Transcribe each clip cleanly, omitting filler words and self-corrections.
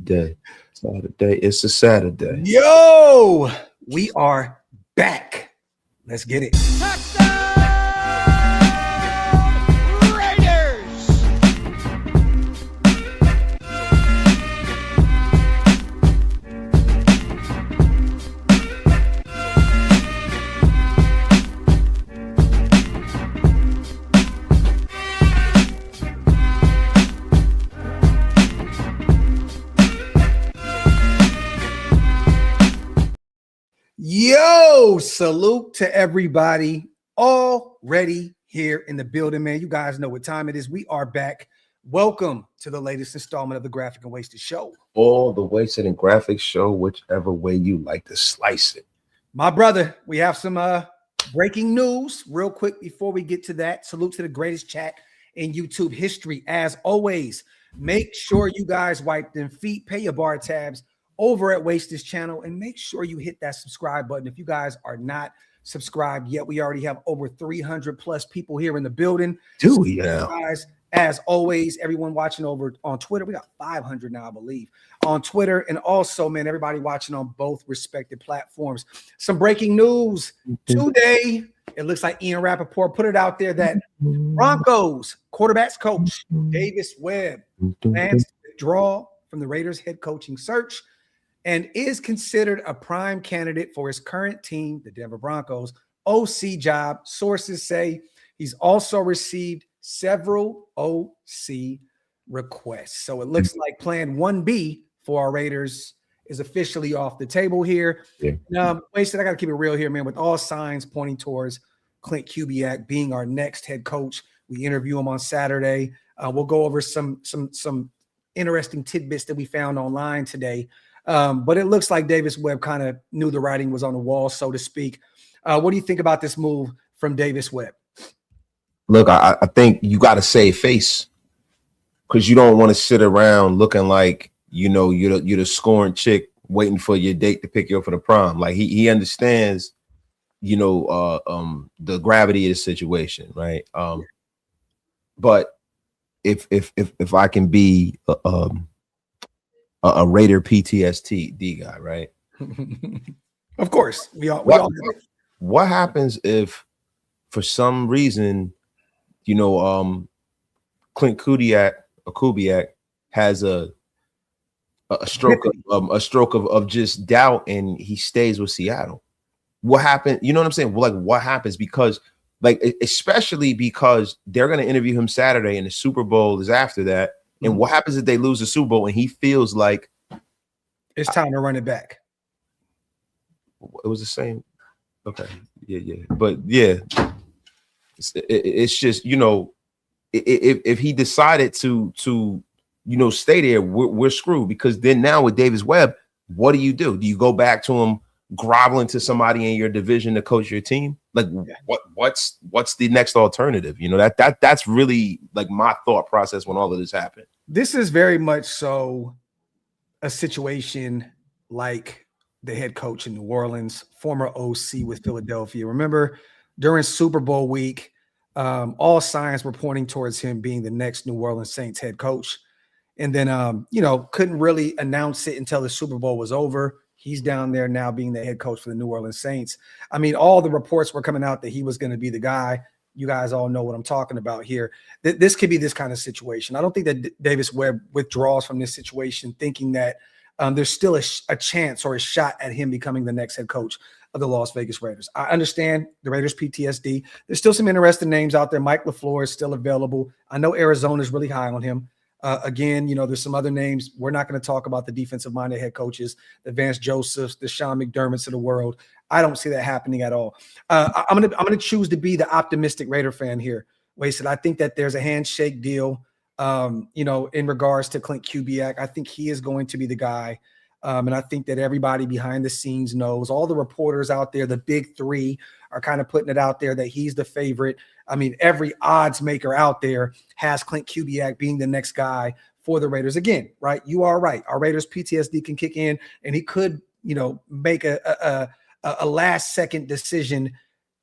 Saturday. It's a Saturday. Yo, we are back. Let's get it. Yo, salute to everybody already here in the building, man. You guys know what time it is. We are back. Welcome to the latest installment of the Graphic and Wasted Show. All the Wasted and Graphic Show, whichever way you like to slice it. My brother, we have some breaking news real quick before we get to that. Salute to the greatest chat in YouTube history. As always, make sure you guys wipe them feet, pay your bar tabs over at Wasted channel, and make sure you hit that subscribe button. If you guys are not subscribed yet, we already have over 300 plus people here in the building. Do we now? Guys, as always, everyone watching over on Twitter, we got 500 now, I believe, on Twitter, and also, man, everybody watching on both respective platforms. Some breaking news today. It looks like Ian Rappaport put it out there that Broncos quarterbacks coach Davis Webb plans to withdraw from the Raiders head coaching search and is considered a prime candidate for his current team, the Denver Broncos, OC job. Sources say he's also received several OC requests. So it looks like plan 1B for our Raiders is officially off the table here. Yeah. Wasted, I got to keep it real here, man, with all signs pointing towards Klint Kubiak being our next head coach. We interview him on Saturday. We'll go over some interesting tidbits that we found online today. But it looks like Davis Webb kind of knew the writing was on the wall, so to speak. What do you think about this move from Davis Webb? Look, I think you got to save face because you don't want to sit around looking like, you know, you're the scoring chick waiting for your date to pick you up for the prom. Like he understands, you know, the gravity of the situation, right? But if I can be a Raider PTSD guy, right? Of course, we all. What happens if, for some reason, you know, Klint Kubiak has a stroke of just doubt and he stays with Seattle? What happened? You know what I'm saying? Like, what happens? Because, like, especially because they're going to interview him Saturday and the Super Bowl is after that. And what happens if they lose the Super Bowl and he feels like it's time to run it back? It was the same. Okay. Yeah. But yeah, it's just, you know, if he decided to you know, stay there, we're screwed, because then now with Davis Webb, what do? Do you go back to him groveling to somebody in your division to coach your team? Like, what's the next alternative? You know, that's really like my thought process when all of this happened. This is very much so a situation like the head coach in New Orleans, former OC with Philadelphia. Remember, during Super Bowl week, all signs were pointing towards him being the next New Orleans Saints head coach. And then, you know, couldn't really announce it until the Super Bowl was over. He's down there now being the head coach for the New Orleans Saints. I mean, all the reports were coming out that he was going to be the guy. You guys all know what I'm talking about here. This could be this kind of situation. I don't think that Davis Webb withdraws from this situation thinking that there's still a chance or a shot at him becoming the next head coach of the Las Vegas Raiders. I understand the Raiders PTSD. There's still some interesting names out there. Mike LaFleur is still available. I know Arizona is really high on him. Again, you know, there's some other names. We're not going to talk about the defensive-minded head coaches, the Vance Josephs, the Sean McDermotts of the world. I don't see that happening at all. I'm gonna choose to be the optimistic Raider fan here. Wasted. I think that there's a handshake deal, you know, in regards to Klint Kubiak. I think he is going to be the guy. And I think that everybody behind the scenes knows, all the reporters out there, the big three are kind of putting it out there that he's the favorite. I mean, every odds maker out there has Klint Kubiak being the next guy for the Raiders. Again, right? You are right. Our Raiders PTSD can kick in, and he could, you know, make a last second decision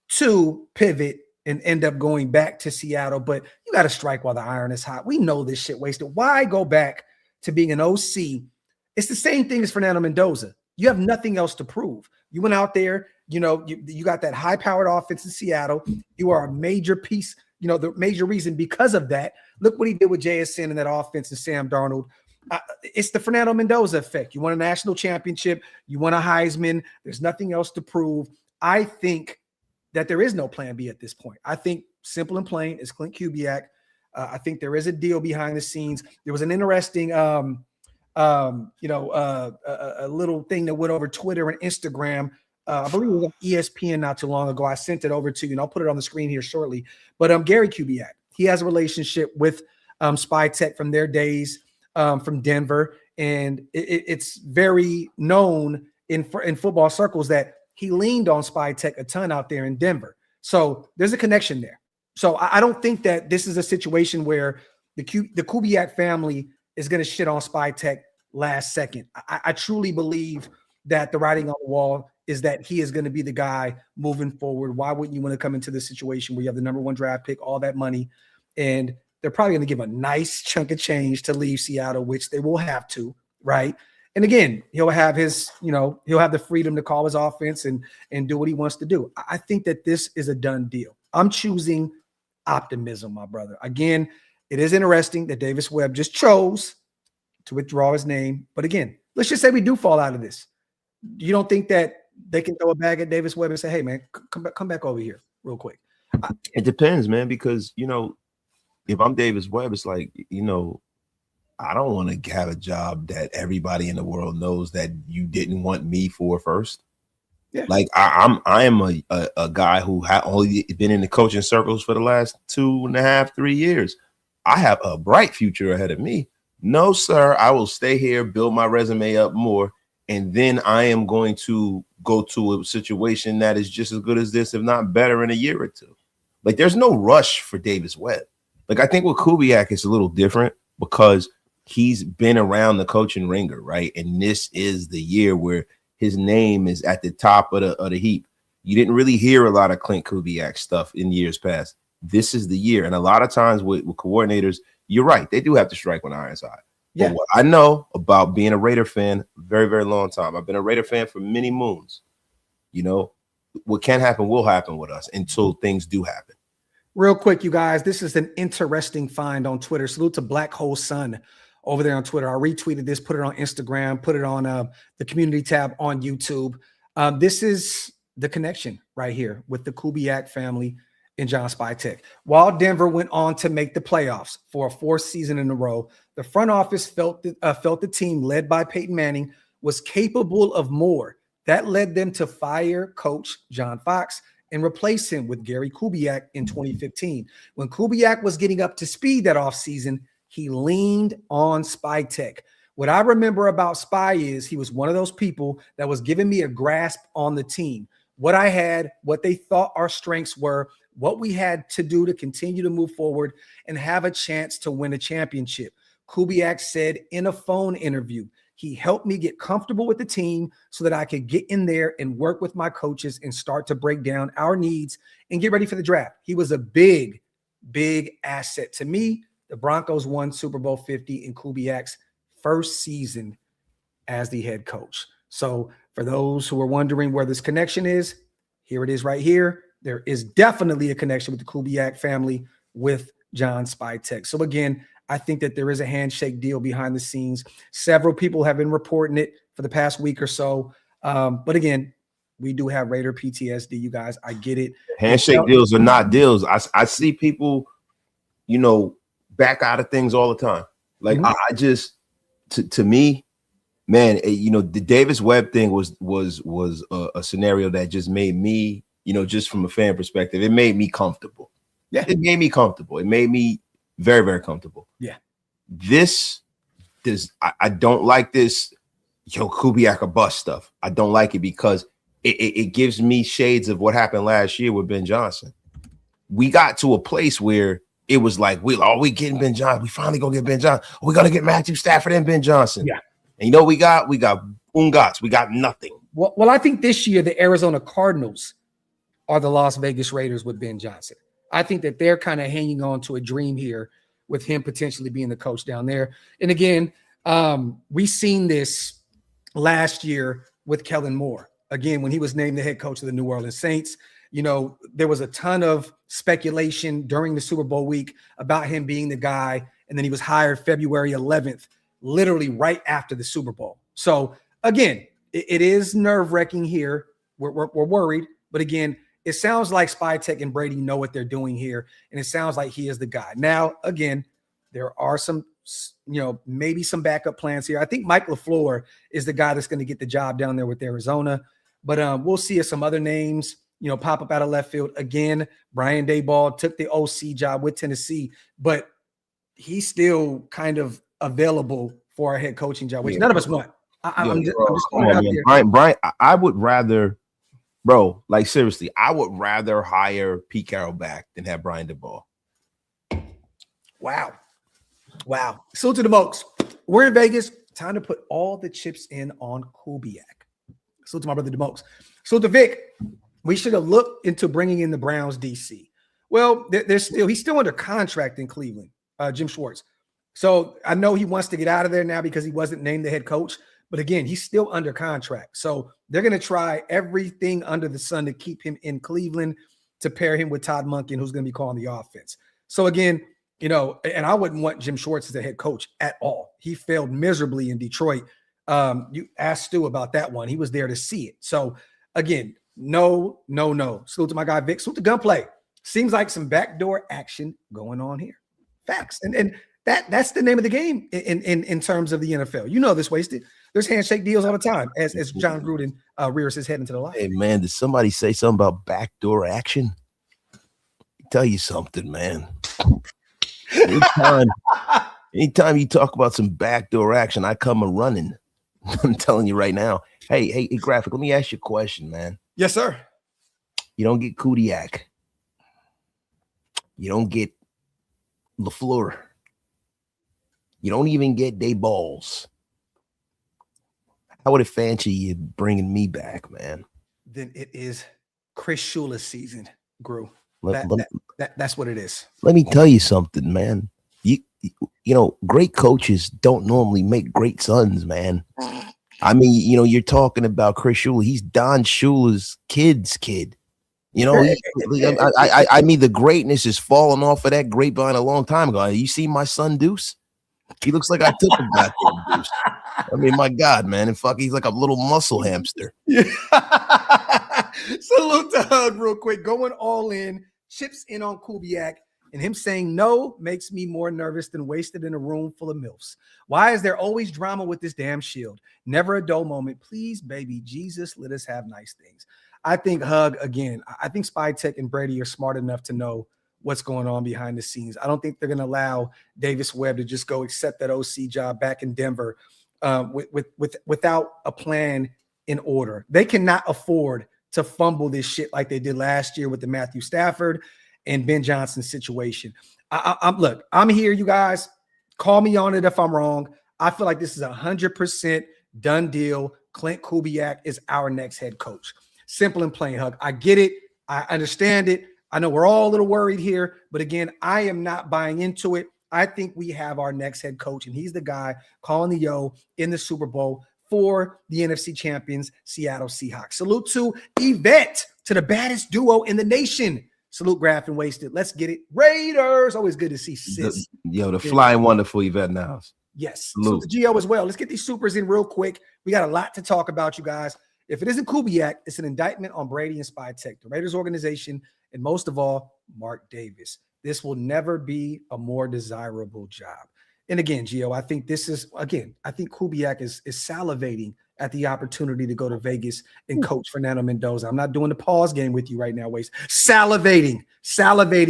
to pivot and end up going back to Seattle. But you got to strike while the iron is hot. We know this shit wasted. Why go back to being an OC It's the same thing as Fernando Mendoza. You have nothing else to prove. You went out there, you got that high-powered offense in Seattle. You are a major piece, the major reason because of that. Look what he did with JSN in that offense and Sam Darnold. It's the Fernando Mendoza effect. You won a national championship. You won a Heisman. There's nothing else to prove. I think that there is no plan B at this point. I think simple and plain is Klint Kubiak. I think there is a deal behind the scenes. There was an interesting a little thing that went over Twitter and Instagram. I believe it was on ESPN not too long ago. I sent it over to you, and I'll put it on the screen here shortly. But Gary Kubiak, he has a relationship with Spytek from their days from Denver, and it's very known in football circles that he leaned on Spytek a ton out there in Denver. So there's a connection there. So I don't think that this is a situation where the Kubiak family is going to shit on Spytek last second. I truly believe that the writing on the wall is that he is going to be the guy moving forward. Why wouldn't you want to come into this situation where you have the number 1 draft pick, all that money, and they're probably going to give a nice chunk of change to leave Seattle, which they will have to, right? And again, he'll have his, he'll have the freedom to call his offense and do what he wants to do. I think that this is a done deal. I'm choosing optimism, my brother. Again, it is interesting that Davis Webb just chose to withdraw his name. But again, let's just say we do fall out of this. You don't think that they can throw a bag at Davis Webb and say, hey, man, come back over here real quick? It depends, man, because, if I'm Davis Webb, it's like, I don't want to have a job that everybody in the world knows that you didn't want me for first. Yeah. Like I am a guy who only been in the coaching circles for the last 2.5, 3 years. I have a bright future ahead of me. No, sir, I will stay here, build my resume up more, and then I am going to go to a situation that is just as good as this, if not better, in a year or two. Like there's no rush for Davis Webb. Like I think with Kubiak it's a little different because he's been around the coaching ringer, right? And this is the year where his name is at the top of the heap. You didn't really hear a lot of Klint Kubiak stuff in years past. This is the year. And a lot of times with coordinators, you're right. They do have to strike when iron's hot. Yeah. But what I know about being a Raider fan, very, very long time. I've been a Raider fan for many moons. What can happen will happen with us until things do happen. Real quick, you guys, this is an interesting find on Twitter. Salute to Black Hole Sun over there on Twitter. I retweeted this, put it on Instagram, put it on the community tab on YouTube. This is the connection right here with the Kubiak family and John Spytek. While Denver went on to make the playoffs for a 4th season in a row, the front office felt the team led by Peyton Manning was capable of more. That led them to fire coach John Fox and replace him with Gary Kubiak in 2015. When Kubiak was getting up to speed that offseason, he leaned on Spytek. What I remember about Spy is he was one of those people that was giving me a grasp on the team, what I had, what they thought our strengths were, what we had to do to continue to move forward and have a chance to win a championship. Kubiak said in a phone interview, he helped me get comfortable with the team so that I could get in there and work with my coaches and start to break down our needs and get ready for the draft. He was a big, big asset to me. The Broncos won Super Bowl 50 in Kubiak's first season as the head coach. So for those who are wondering where this connection is, here it is right here. There is definitely a connection with the Kubiak family with John Spytek. So again, I think that there is a handshake deal behind the scenes. Several people have been reporting it for the past week or so. But again, we do have Raider PTSD, you guys. I get it. Handshake deals are not deals. I see people, back out of things all the time. Like I just, to me, man, the Davis Webb thing was a scenario that just made me, just from a fan perspective, it made me comfortable. Yeah, it made me comfortable. It made me very, very comfortable. Yeah. I don't like this, Kubiak or bust stuff. I don't like it because it gives me shades of what happened last year with Ben Johnson. We got to a place where it was like, we getting Ben Johnson. We finally gonna get Ben Johnson. We're gonna get Matthew Stafford and Ben Johnson. Yeah. And we got Ungats. We got nothing. Well, I think this year the Arizona Cardinals are the Las Vegas Raiders with Ben Johnson. I think that they're kind of hanging on to a dream here with him potentially being the coach down there. And again, We seen this last year with Kellen Moore. Again, when he was named the head coach of the New Orleans Saints, there was a ton of speculation during the Super Bowl week about him being the guy. And then he was hired February 11th, literally right after the Super Bowl. So again, it is nerve-wracking here. We're worried. But again, it sounds like Spytek and Brady know what they're doing here. And it sounds like he is the guy. Now, again, there are some, maybe some backup plans here. I think Mike LaFleur is the guy that's going to get the job down there with Arizona. But we'll see if some other names, pop up out of left field. Again, Brian Daboll took the OC job with Tennessee, but he's still kind of available for a head coaching job, which none of us want. I'm just on, Brian, I would rather, bro, like seriously, I would rather hire Pete Carroll back than have Brian Daboll. Wow. So to the Mokes, we're in Vegas. Time to put all the chips in on Kubiak. So to my brother, the Mokes. So to Vic, we should have looked into bringing in the Browns DC. Well, he's still under contract in Cleveland, Jim Schwartz. So I know he wants to get out of there now because he wasn't named the head coach. But again, he's still under contract. So they're going to try everything under the sun to keep him in Cleveland, to pair him with Todd Monken, who's going to be calling the offense. So again, and I wouldn't want Jim Schwartz as the head coach at all. He failed miserably in Detroit. You asked Stu about that one. He was there to see it. So again, no. Salute to my guy Vic. Salute to Gunplay. Seems like some backdoor action going on here. Facts. And that's the name of the game in terms of the NFL. This, Wasted. There's handshake deals all the time as John Gruden rears his head into the light. Hey, man, did somebody say something about backdoor action? Tell you something, man. Anytime you talk about some backdoor action, I come a-running. I'm telling you right now. Hey, Graphic, let me ask you a question, man. Yes, sir. You don't get Kubiak. You don't get LaFleur. You don't even get Daballs. How would it fancy you bringing me back, man? Then it is Chris Shula's season, Gru. That's what it is. Let me tell you something, man. Great coaches don't normally make great sons, man. I mean, you're talking about Chris Shula. He's Don Shula's kid's kid. I mean, the greatness is falling off of that grapevine a long time ago. You see my son Deuce? He looks like I took him back there, Deuce. I mean, my God, man. And he's like a little muscle hamster. Yeah. Salute to Hug real quick. Going all in. Chips in on Kubiak. And him saying no makes me more nervous than Wasted in a room full of MILFs. Why is there always drama with this damn shield? Never a dull moment. Please, baby Jesus, let us have nice things. I think Hug, again, I think Spytek and Brady are smart enough to know what's going on behind the scenes. I don't think they're going to allow Davis Webb to just go accept that OC job back in Denver without a plan in order. They cannot afford to fumble this shit like they did last year with the Matthew Stafford and Ben Johnson situation. I'm here, you guys. Call me on it if I'm wrong. I feel like this is 100% done deal. Klint Kubiak is our next head coach. Simple and plain, Hug. I get it. I understand it. I know we're all a little worried here, but again, I am not buying into it. I think we have our next head coach, and he's the guy calling the yo in the Super Bowl for the NFC champions, Seattle Seahawks. Salute to Yvette, to the baddest duo in the nation. Salute, Graph and Wasted. Let's get it. Raiders. Always good to see sis. The flying wonderful Yvette in the house. Yes. Salute to Gio as well. Let's get these supers in real quick. We got a lot to talk about, you guys. If it isn't Kubiak, it's an indictment on Brady and Spytek, the Raiders organization, and most of all, Mark Davis. This will never be a more desirable job. And again, Gio, I think Kubiak is salivating at the opportunity to go to Vegas and coach Fernando Mendoza. I'm not doing the pause game with you right now, Waste. Salivating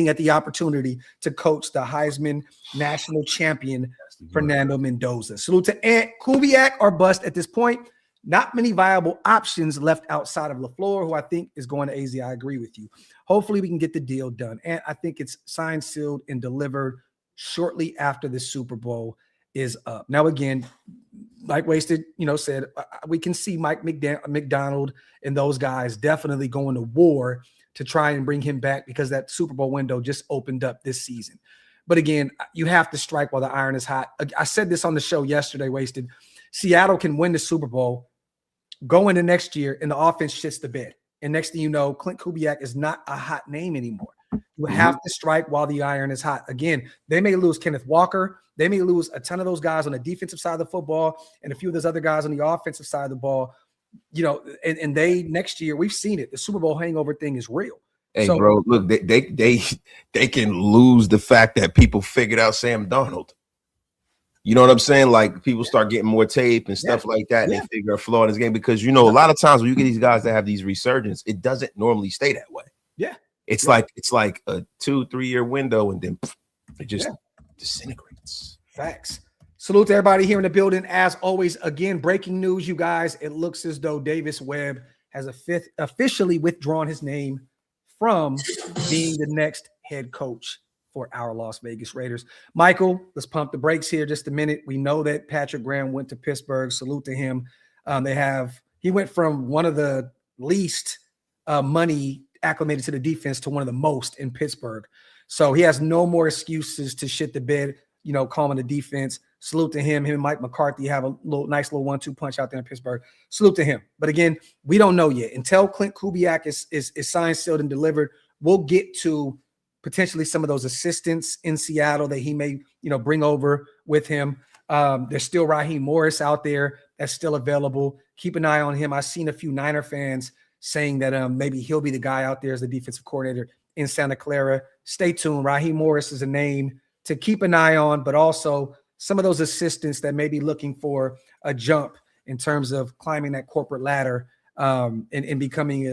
at the opportunity to coach the Heisman national champion, Fernando Mendoza. Salute to Ant. Kubiak or bust at this point. Not many viable options left outside of LaFleur, who I think is going to AZ. I agree with you. Hopefully we can get the deal done. And I think it's signed, sealed, and delivered shortly after the Super Bowl is up. Now, again, like Wasted, said, we can see Mike McDonald and those guys definitely going to war to try and bring him back because that Super Bowl window just opened up this season. But again, you have to strike while the iron is hot. I said this on the show yesterday, Wasted. Seattle can win the Super Bowl, go into next year, and the offense shits the bed. And next thing you know, Klint Kubiak is not a hot name anymore. You have to strike while the iron is hot. Again, they may lose Kenneth Walker. They may lose a ton of those guys on the defensive side of the football and a few of those other guys on the offensive side of the ball. And they next year, we've seen it. The Super Bowl hangover thing is real. Hey, bro, look, they can lose the fact that people figured out Sam Darnold. You know what I'm saying? Like people start getting more tape and stuff like that, and they figure a flaw in this game because a lot of times when you get these guys that have these resurgence, it doesn't normally stay that way. Yeah, it's like a 2-3 year window, and then it just disintegrates. Facts. Salute to everybody here in the building. As always, again, breaking news, you guys. It looks as though Davis Webb has officially withdrawn his name from being the next head coach for our Las Vegas Raiders. Michael, let's pump the brakes here just a minute. We know that Patrick Graham went to Pittsburgh. Salute to him. He went from one of the least money acclimated to the defense to one of the most in Pittsburgh. So he has no more excuses to shit the bed, calling the defense. Salute to him. Him and Mike McCarthy have a nice little 1-2 punch out there in Pittsburgh. Salute to him. But again, we don't know yet. Until Klint Kubiak is signed, sealed, and delivered, we'll get to potentially some of those assistants in Seattle that he may, bring over with him. There's still Raheem Morris out there that's still available. Keep an eye on him. I've seen a few Niner fans saying that maybe he'll be the guy out there as the defensive coordinator in Santa Clara. Stay tuned. Raheem Morris is a name to keep an eye on, but also some of those assistants that may be looking for a jump in terms of climbing that corporate ladder and becoming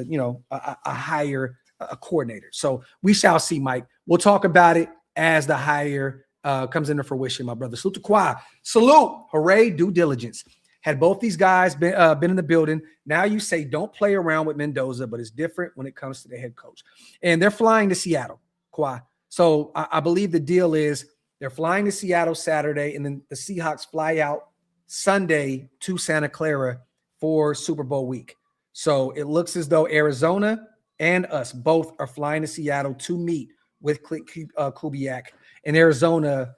a higher coordinator. So we shall see, Mike. We'll talk about it as the hire comes into fruition, my brother. Salute to Quad. Salute. Hooray. Due diligence. Had both these guys been in the building. Now you say don't play around with Mendoza, but it's different when it comes to the head coach. And they're flying to Seattle, Quad. So I believe the deal is they're flying to Seattle Saturday, and then the Seahawks fly out Sunday to Santa Clara for Super Bowl week. So it looks as though Arizona and us both are flying to Seattle to meet with Klint Kubiak. And Arizona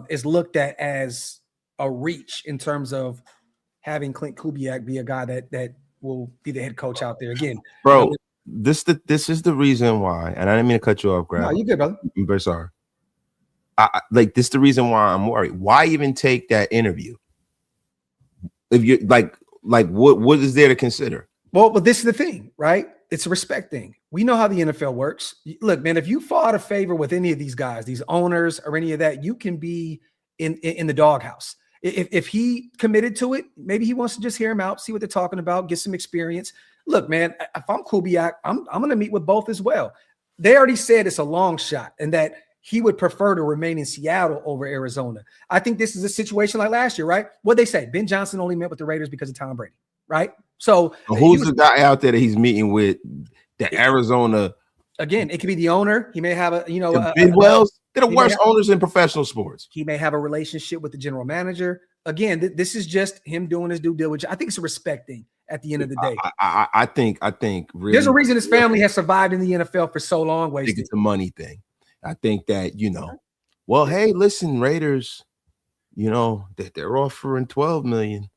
is looked at as a reach in terms of having Klint Kubiak be a guy that will be the head coach out there again. Bro, this is the reason why, and I didn't mean to cut you off, Grab. No, you good, brother. I'm very sorry. This is the reason why I'm worried. Why even take that interview? If you like what is there to consider? Well, but this is the thing, right? It's a respect thing. We know how the NFL works. Look, man, if you fall out of favor with any of these guys, these owners or any of that, you can be in the doghouse. If he committed to it, maybe he wants to just hear him out, see what they're talking about, get some experience. Look, man, if I'm Kubiak, I'm going to meet with both as well. They already said it's a long shot and that he would prefer to remain in Seattle over Arizona. I think this is a situation like last year, right? What'd they say? Ben Johnson only met with the Raiders because of Tom Brady, right? So who's the guy out there that he's meeting with? The Arizona. Again, it could be the owner. He may have Bidwells. They're the worst owners in professional sports. He may have a relationship with the general manager. Again, this is just him doing his due diligence. I think it's a respect thing at the end of the day. I think really, there's a reason his family has survived in the NFL for so long. I think it's a money thing. I think that, well, hey, listen, Raiders, that they're offering $12 million.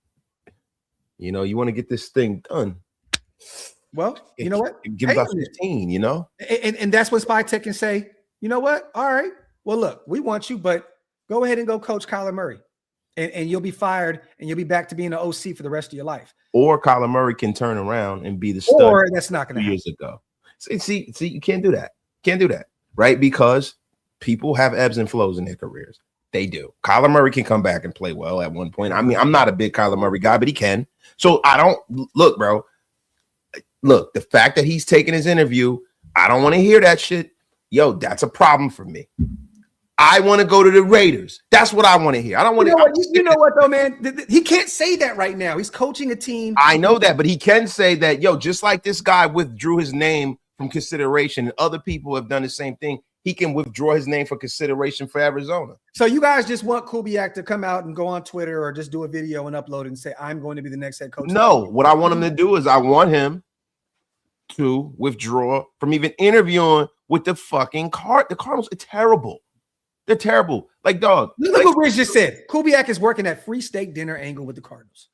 You want to get this thing done. Well, you know what? Give us 15, And that's what Spytek can say. You know what? All right. Well, look, we want you, but go ahead and go coach Kyler Murray. And you'll be fired and you'll be back to being an OC for the rest of your life. Or Kyler Murray can turn around and be the stud. Or that's not going to happen. Years ago. See, you can't do that. Can't do that. Right? Because people have ebbs and flows in their careers. They do. Kyler Murray can come back and play well at one point. I mean, I'm not a big Kyler Murray guy, but he can. So I don't look, bro. Look, the fact that he's taking his interview, I don't want to hear that shit. Yo, that's a problem for me. I want to go to the Raiders. That's what I want to hear. I don't want to. You know what, though, man? He can't say that right now. He's coaching a team. I know that, but he can say that, just like this guy withdrew his name from consideration, and other people have done the same thing. He can withdraw his name for consideration for Arizona. So you guys just want Kubiak to come out and go on Twitter or just do a video and upload it and say, I'm going to be the next head coach? No, what I want him to do is I want him to withdraw from even interviewing with the fucking the Cardinals. It's terrible. They're terrible. Like, dog. Look what Riz just said. Kubiak is working at free steak dinner angle with the Cardinals.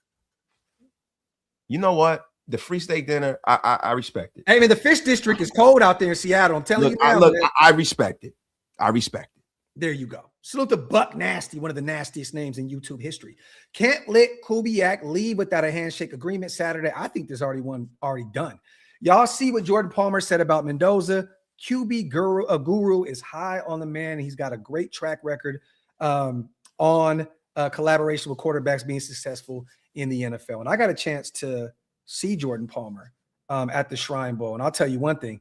You know what? The free steak dinner, I respect it. Hey, man, the fish district is cold out there in Seattle. I'm telling you now. I respect it. I respect it. There you go. Salute to Buck Nasty, one of the nastiest names in YouTube history. Can't let Kubiak leave without a handshake agreement Saturday. I think there's already done. Y'all see what Jordan Palmer said about Mendoza. QB guru is high on the man. He's got a great track record on collaboration with quarterbacks being successful in the NFL. And I got a chance to see Jordan Palmer at the Shrine Bowl. And I'll tell you one thing.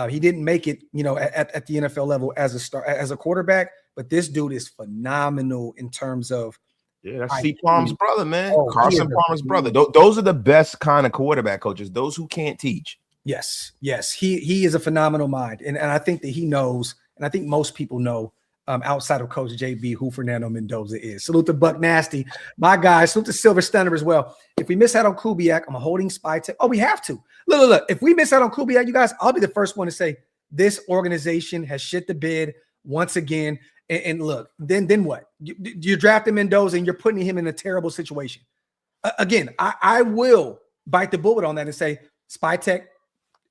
He didn't make it, at the NFL level as a quarterback, but this dude is phenomenal in terms of. Yeah, that's C. Palmer's brother, man. Carson Palmer's brother. Those are the best kind of quarterback coaches, those who can't teach. Yes. He is a phenomenal mind. And I think that he knows, and I think most people know outside of Coach JB who Fernando Mendoza is. Salute to Buck Nasty. My guy. Salute to Silver Stunner as well. If we miss out on Kubiak, I'm holding Spytek. Oh, we have to. Look. If we miss out on Kubiak, you guys, I'll be the first one to say this organization has shit the bed once again. And look, then what? You're drafting Mendoza and you're putting him in a terrible situation. Again, I will bite the bullet on that and say Spytek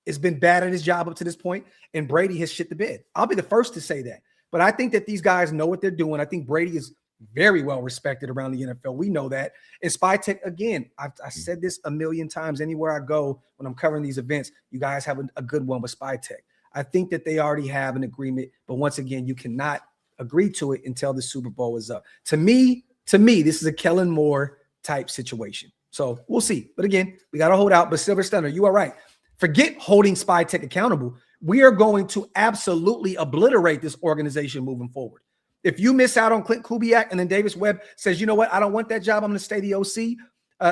has been bad at his job up to this point, and Brady has shit the bed. I'll be the first to say that. But I think that these guys know what they're doing. I think Brady is very well respected around the NFL. We know that. And Spytek, again, I said this a million times anywhere I go when I'm covering these events. You guys have a good one with Spytek. I think that they already have an agreement. But once again, you cannot agree to it until the Super Bowl is up. To me, this is a Kellen Moore type situation. So we'll see. But again, we got to hold out. But Silver Stunner, you are right. Forget holding Spytek accountable. We are going to absolutely obliterate this organization moving forward. If you miss out on Klint Kubiak and then Davis Webb says, you know what, I don't want that job, I'm going to stay the OC.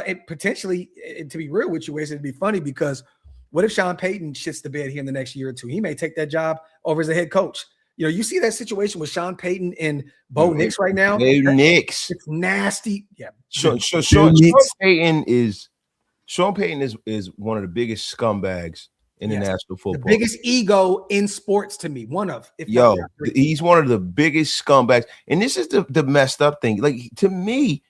It potentially, to be real with you, it'd be funny because what if Sean Payton shits the bed here in the next year or two? He may take that job over as a head coach. You see that situation with Sean Payton and Bo Nix right now? Nix. It's nasty. Yeah. Sean Payton is one of the biggest scumbags in the national football. The biggest ego in sports to me. He's one of the biggest scumbags. And this is the messed up thing. Like, to me,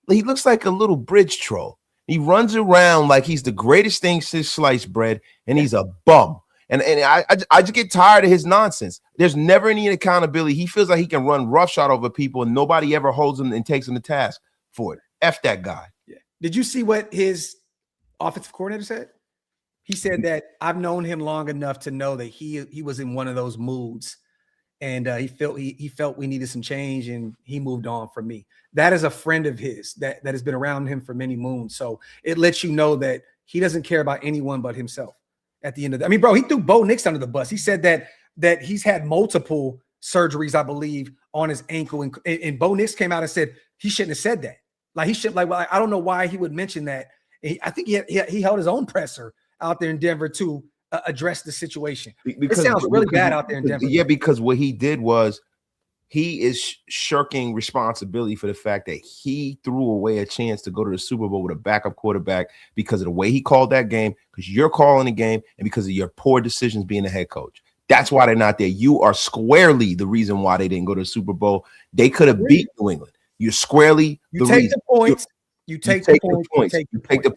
he looks like a little bridge troll. He runs around like he's the greatest thing since sliced bread, and he's a bum. And I just get tired of his nonsense. There's never any accountability. He feels like he can run roughshod over people, and nobody ever holds him and takes him to task for it. F that guy. Yeah. Did you see what his offensive coordinator said? He said that I've known him long enough to know that he was in one of those moods, and he felt we needed some change, and he moved on from me. That is a friend of his that has been around him for many moons. So it lets you know that he doesn't care about anyone but himself. At the end of that, I mean, bro, he threw Bo Nix under the bus. He said that he's had multiple surgeries, I believe, on his ankle, and Bo Nix came out and said he shouldn't have said that. Like, he should, well, I don't know why he would mention that. I think he held his own presser out there in Denver to address the situation. It sounds really bad out there in Denver. Yeah, because what he did was he is shirking responsibility for the fact that he threw away a chance to go to the Super Bowl with a backup quarterback because of the way he called that game, because you're calling the game, and because of your poor decisions being a head coach. That's why they're not there. You are squarely the reason why they didn't go to the Super Bowl. They could have beat New England. You're squarely the reason. The points. You take the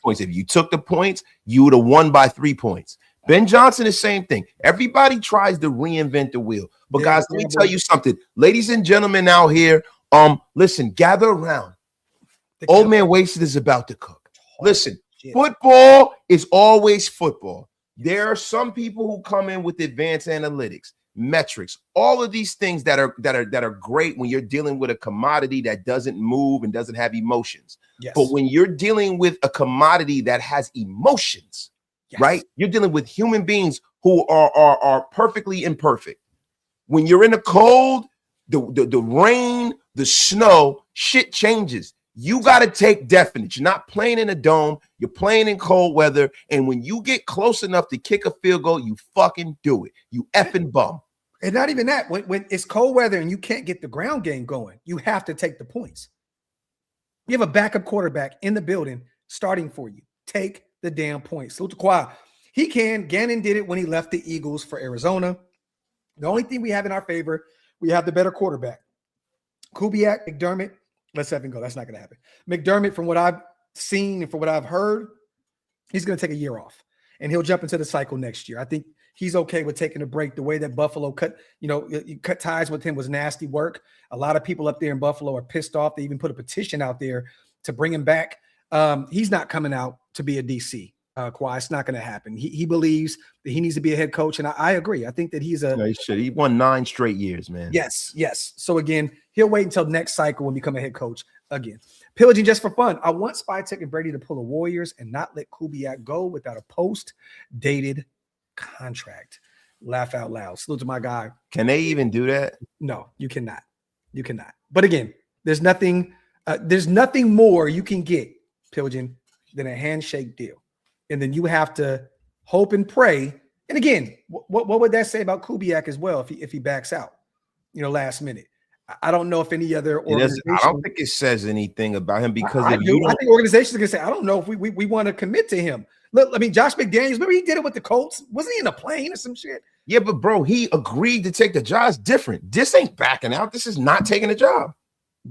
points. If you took the points, you would have won by 3 points. Ben Johnson, the same thing. Everybody tries to reinvent the wheel. But guys, let me tell you something. Ladies and gentlemen out here, listen, gather around. Old Man Wasted is about to cook. Listen, football is always football. There are some people who come in with advanced analytics, metrics, all of these things that are great when you're dealing with a commodity that doesn't move and doesn't have emotions. Yes. But when you're dealing with a commodity that has emotions, right? You're dealing with human beings who are perfectly imperfect. When you're in the cold, the rain, the snow, shit changes. You got to take definite. You're not playing in a dome. You're playing in cold weather. And when you get close enough to kick a field goal, you fucking do it. You effing bum. And not even that. When it's cold weather and you can't get the ground game going, you have to take the points. You have a backup quarterback in the building starting for you. Take the damn points. Salute to Kawhi. He can. Gannon did it when he left the Eagles for Arizona. The only thing we have in our favor, we have the better quarterback. Kubiak, McDermott, let's have him go. That's not going to happen. McDermott, from what I've seen and from what I've heard, he's going to take a year off and he'll jump into the cycle next year. I think he's okay with taking a break. The way that Buffalo cut ties with him was nasty work. A lot of people up there in Buffalo are pissed off. They even put a petition out there to bring him back. He's not coming out to be a DC. Kawhi, it's not going to happen. He believes that he needs to be a head coach, and I agree. I think that he's a. No, he should. He won 9 straight years, man. Yes. So again, he'll wait until next cycle and become a head coach again. Pillaging just for fun. I want Spytek and Brady to pull the Warriors and not let Kubiak go without a post-dated contract. Laugh out loud. Salute to my guy. Can they even do that? No, you cannot. You cannot. But again, there's nothing more you can get, Pillaging, than a handshake deal. And then you have to hope and pray. And again, what would that say about Kubiak as well if he backs out, last minute? I don't know if any other organization. I don't think it says anything about him because I think organizations are going to say, I don't know if we want to commit to him. Look, I mean, Josh McDaniels, remember he did it with the Colts? Wasn't he in a plane or some shit? Yeah, but bro, he agreed to take the job. It's different. This ain't backing out. This is not taking a job.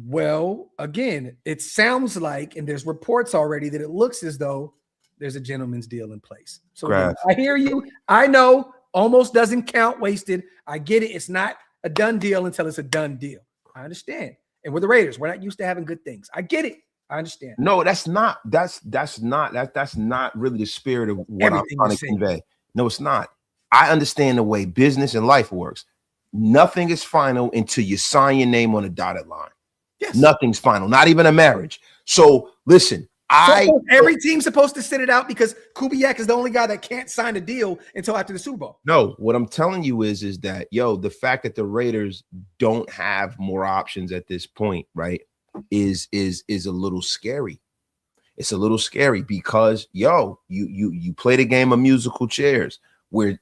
Well, again, it sounds like, and there's reports already that it looks as though there's a gentleman's deal in place. So again, I hear you. I know almost doesn't count wasted. I get it. It's not a done deal until it's a done deal. I understand. And we're the Raiders. We're not used to having good things. I get it. I understand. No, that's not really the spirit of what I'm trying to convey. No, it's not. I understand the way business and life works. Nothing is final until you sign your name on a dotted line. Yes. Nothing's final, not even a marriage. So listen, every team's supposed to sit it out because Kubiak is the only guy that can't sign a deal until after the Super Bowl. No, what I'm telling you is that the fact that the Raiders don't have more options at this point, right, is a little scary. It's a little scary because you played a game of musical chairs where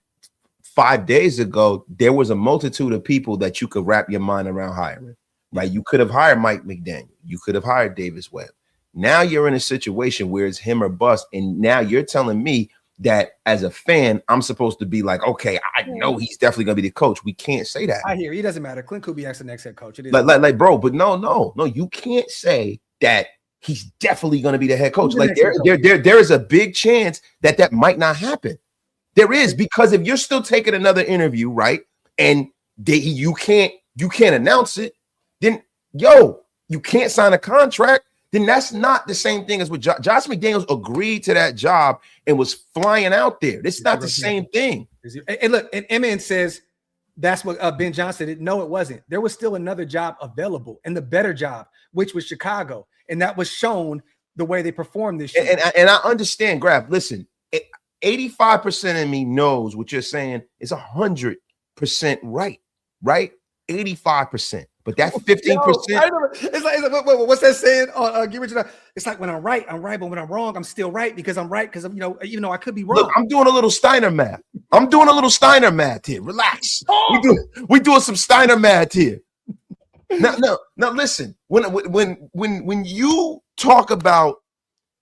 5 days ago there was a multitude of people that you could wrap your mind around hiring. Right? You could have hired Mike McDaniel. You could have hired Davis Webb. Now you're in a situation where it's him or bust. And now you're telling me that as a fan, I'm supposed to be like, okay, I know he's definitely going to be the coach. We can't say that. I hear you. It doesn't matter. Clint Kubiak's the next head coach. It is like, bro, but no. You can't say that he's definitely going to be the head coach. Like there is a big chance that might not happen. There is, because if you're still taking another interview, right, and you can't announce it, then you can't sign a contract. Then that's not the same thing as what Josh McDaniels agreed to that job and was flying out there. It's not the same thing. And look, and Emin says that's what Ben Johnson did. No, it wasn't. There was still another job available, and the better job, which was Chicago, and that was shown the way they performed this year. And I understand, Graf. Listen, 85% of me knows what you're saying is 100% right? 85%. But that 15%. It's like what's that saying? It's like when I'm right, but when I'm wrong, I'm still right because I'm right because even though I could be wrong. Look, I'm doing a little Steiner math. Here. Relax. We doing some Steiner math here. Now, listen. When you talk about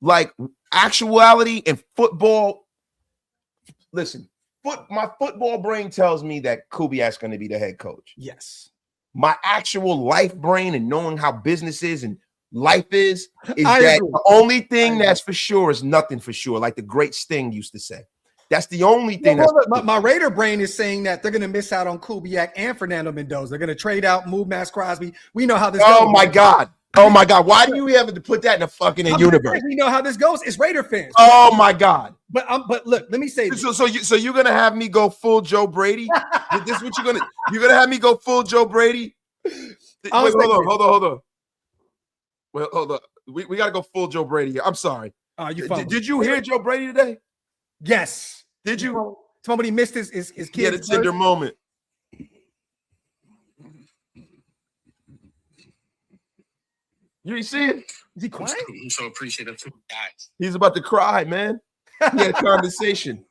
like actuality and football, listen. My football brain tells me that Kubiak's going to be the head coach. Yes. My actual life brain and knowing how business is and life is that the only thing that's for sure is nothing for sure, like the great Sting used to say. That's the only thing. My Raider brain is saying that they're going to miss out on Kubiak and Fernando Mendoza. They're going to trade out, move Max Crosby. We know how this goes. Oh my God. Why do you have to put that in the fucking universe? We know how this goes. It's Raider fans. Oh my God. But look, let me say this. So you're gonna have me go full Joe Brady? This is what you're gonna have me go full Joe Brady? Wait, hold on. Well, hold on. We gotta go full Joe Brady here. I'm sorry. Did you hear Joe Brady today? Yes. Did you? Somebody missed his kids. Yeah, the tender moment. You see it? Is he crying? I'm so appreciative too, guys. He's about to cry, man. He had a conversation.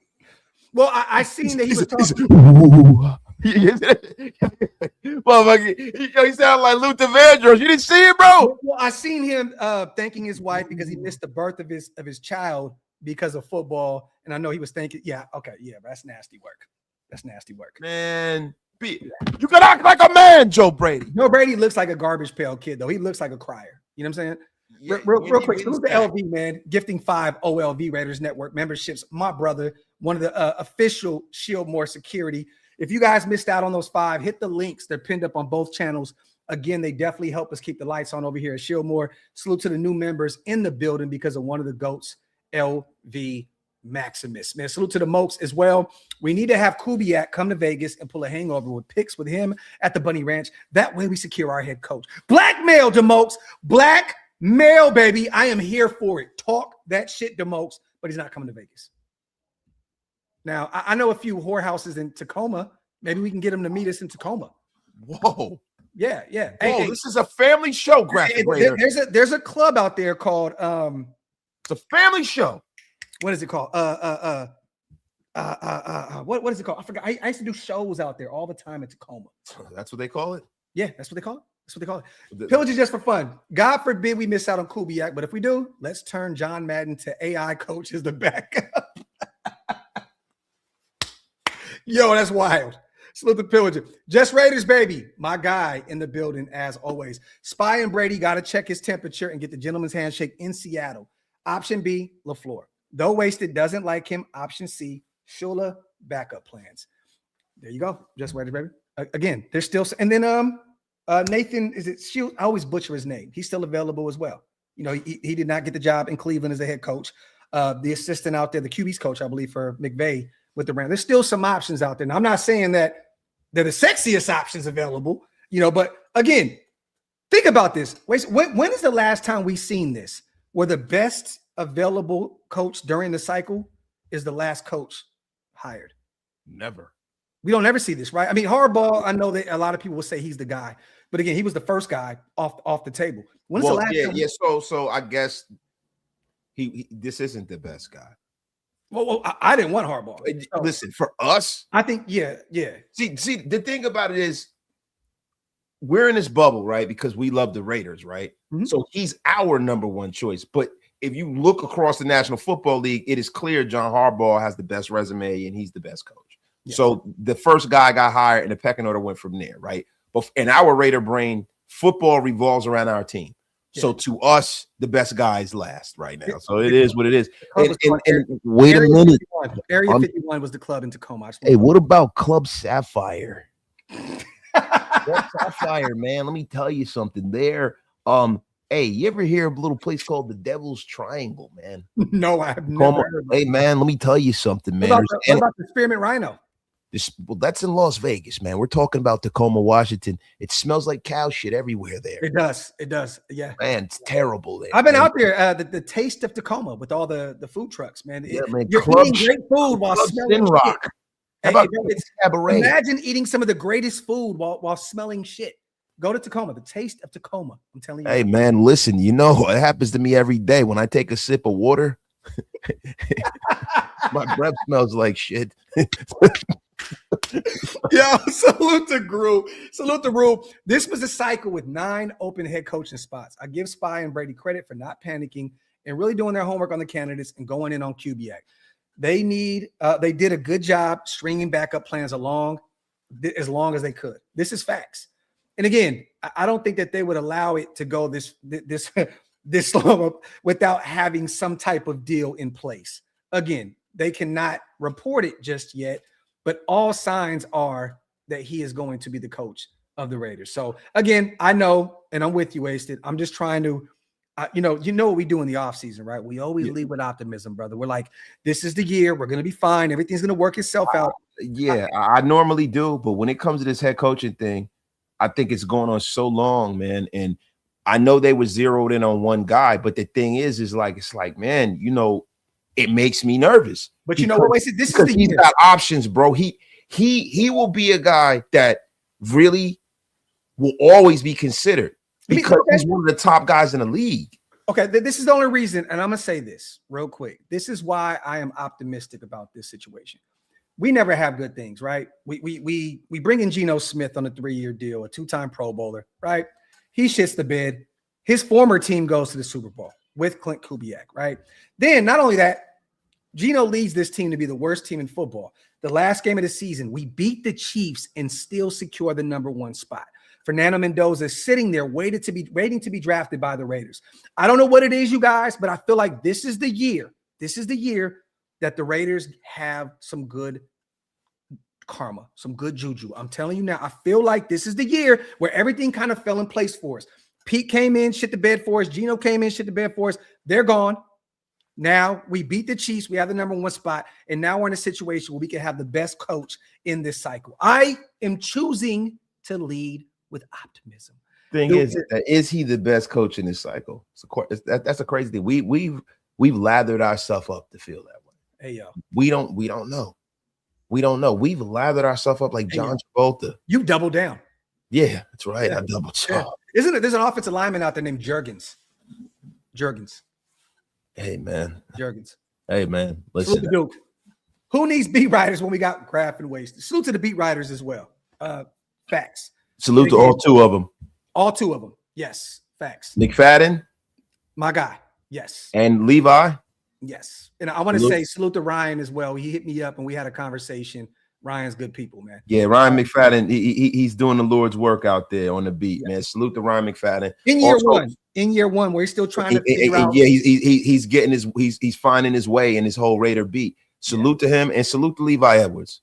Well, I seen that he was talking. Well, he sounded like Luther Vandross. You didn't see it, bro? Well, I seen him thanking his wife because he missed the birth of his child because of football, and I know he was thinking, that's nasty work. That's nasty work, man. You gotta act like a man, Joe Brady. Joe Brady looks like a garbage pail kid, though. He looks like a crier. You know what I'm saying? Yeah, real quick, salute the LV, man. Gifting 5 OLV Raiders Network memberships. My brother, one of the official Shieldmore security. If you guys missed out on those 5, hit the links. They're pinned up on both channels. Again, they definitely help us keep the lights on over here at Shieldmore. Salute to the new members in the building because of one of the GOATs, LV Maximus. Man, salute to the Mokes as well. We need to have Kubiak come to Vegas and pull a hangover with picks with him at the Bunny Ranch. That way we secure our head coach. Blackmail, DeMokes. Blackmail, baby. I am here for it. Talk that shit, DeMokes, but he's not coming to Vegas. Now, I know a few whorehouses in Tacoma. Maybe we can get him to meet us in Tacoma. Whoa. Yeah. Whoa, this is a family show, Graphic Raider. There's a club out there called it's a family show. What is it called? What is it called? I forgot. I used to do shows out there all the time in Tacoma. That's what they call it? Yeah, that's what they call it. That's what they call it. Pillage is just for fun. God forbid we miss out on Kubiak, but if we do, let's turn John Madden to AI coach as the backup. Yo, that's wild. Salute the Pillager. Just Raiders, baby. My guy in the building, as always. Spy and Brady got to check his temperature and get the gentleman's handshake in Seattle. Option B, LaFleur. Though Wasted doesn't like him. Option C, Shula backup plans. There you go. Just Raiders, baby. Again, there's still. And then Nathan, is it Shield? I always butcher his name. He's still available as well. You know, he did not get the job in Cleveland as the head coach. The assistant out there, the QB's coach, I believe, for McVay with the Rams. There's still some options out there. Now, I'm not saying that they're the sexiest options available, you know, but again, think about this. When is the last time we've seen this where the best available coach during the cycle is the last coach hired? Never. We don't ever see this, right? I mean, Harbaugh, I know that a lot of people will say he's the guy, but again, he was the first guy off the table. When's the last time? So I guess this isn't the best guy. Well, I didn't want Harbaugh. So, listen, for us, I think, yeah. See, the thing about it is we're in this bubble, right? Because we love the Raiders, right? Mm-hmm. So he's our number one choice. But if you look across the National Football League, it is clear John Harbaugh has the best resume and he's the best coach. Yeah. So the first guy got hired and the pecking order went from there, right? But in our Raider brain, football revolves around our team. Yeah. So to us, the best guy is last right now. So it is what it is. And wait a minute. Area 51 was the club in Tacoma. Hey, what about Club Sapphire? Club Sapphire, man. Let me tell you something there. Hey, you ever hear of a little place called the Devil's Triangle, man? No, I have never heard of it. Hey, man, let me tell you something, man. What about the Spearmint Rhino? Well, that's in Las Vegas, man. We're talking about Tacoma, Washington. It smells like cow shit everywhere there. It does. Yeah. Man, it's terrible there. I've been out there. The taste of Tacoma with all the food trucks, man. Yeah, man. You're eating great food while smelling rock. How about cabaret? Imagine eating some of the greatest food while smelling shit. Go to Tacoma. The taste of Tacoma. I'm telling you. Hey, man, listen. You know it happens to me every day when I take a sip of water. My breath smells like shit. Yo, salute to Gru. This was a cycle with 9 open head coaching spots. I give Spy and Brady credit for not panicking and really doing their homework on the candidates and going in on Kubiak. They did a good job stringing backup plans along as long as they could. This is facts. And again, I don't think that they would allow it to go this long without having some type of deal in place. Again, they cannot report it just yet, but all signs are that he is going to be the coach of the Raiders. So again, I know, and I'm with you, Wasted. I'm just trying to, you know what we do in the offseason, right? We always lead with optimism, brother. We're like, this is the year. We're going to be fine. Everything's going to work itself out. I normally do. But when it comes to this head coaching thing, I think it's going on so long, man. And I know they were zeroed in on one guy, but the thing is like, it's like, man, you know, it makes me nervous. But you know what? This is he's got options, bro. He will be a guy that really will always be considered because he's one of the top guys in the league. Okay, this is the only reason, and I'm gonna say this real quick. This is why I am optimistic about this situation. We never have good things, right? We bring in Geno Smith on a 3-year deal, a 2-time Pro Bowler, right? He shits the bed. His former team goes to the Super Bowl with Klint Kubiak, right? Then not only that, Geno leads this team to be the worst team in football. The last game of the season, we beat the Chiefs and still secure the #1 spot. Fernando Mendoza is sitting there waiting to be drafted by the Raiders. I don't know what it is, you guys, but I feel like this is the year. This is the year that the Raiders have some good karma, some good juju. I'm telling you now, I feel like this is the year where everything kind of fell in place for us. Pete came in, shit the bed for us. Gino came in, shit the bed for us. They're gone. Now we beat the Chiefs. We have the #1 spot. And now we're in a situation where we can have the best coach in this cycle. I am choosing to lead with optimism. Thing is he the best coach in this cycle? That's a crazy thing. We've lathered ourselves up to feel that way. Hey, yo. We don't know. We don't know. We've lathered ourselves up like John Travolta. You double down. Yeah, that's right. Yeah. I double Yeah. chop. Isn't it? There's an offensive lineman out there named Jurgens. Hey, man. Jurgens. Hey, man. Listen. Salute to Duke. Who needs beat writers when we got Kraft and Waste? Salute to the beat writers as well. Facts. Salute to all two of them. All two of them. Yes. Facts. McFadden. My guy. Yes. And Levi. Yes. And I want to say salute to Ryan as well. He hit me up and we had a conversation. Ryan's good people, man. Yeah, Ryan McFadden. He's doing the Lord's work out there on the beat, man. Salute to Ryan McFadden. In year one, where he's still trying to figure out. Yeah, he's getting he's finding his way in his whole Raider beat. Salute to him and salute to Levi Edwards.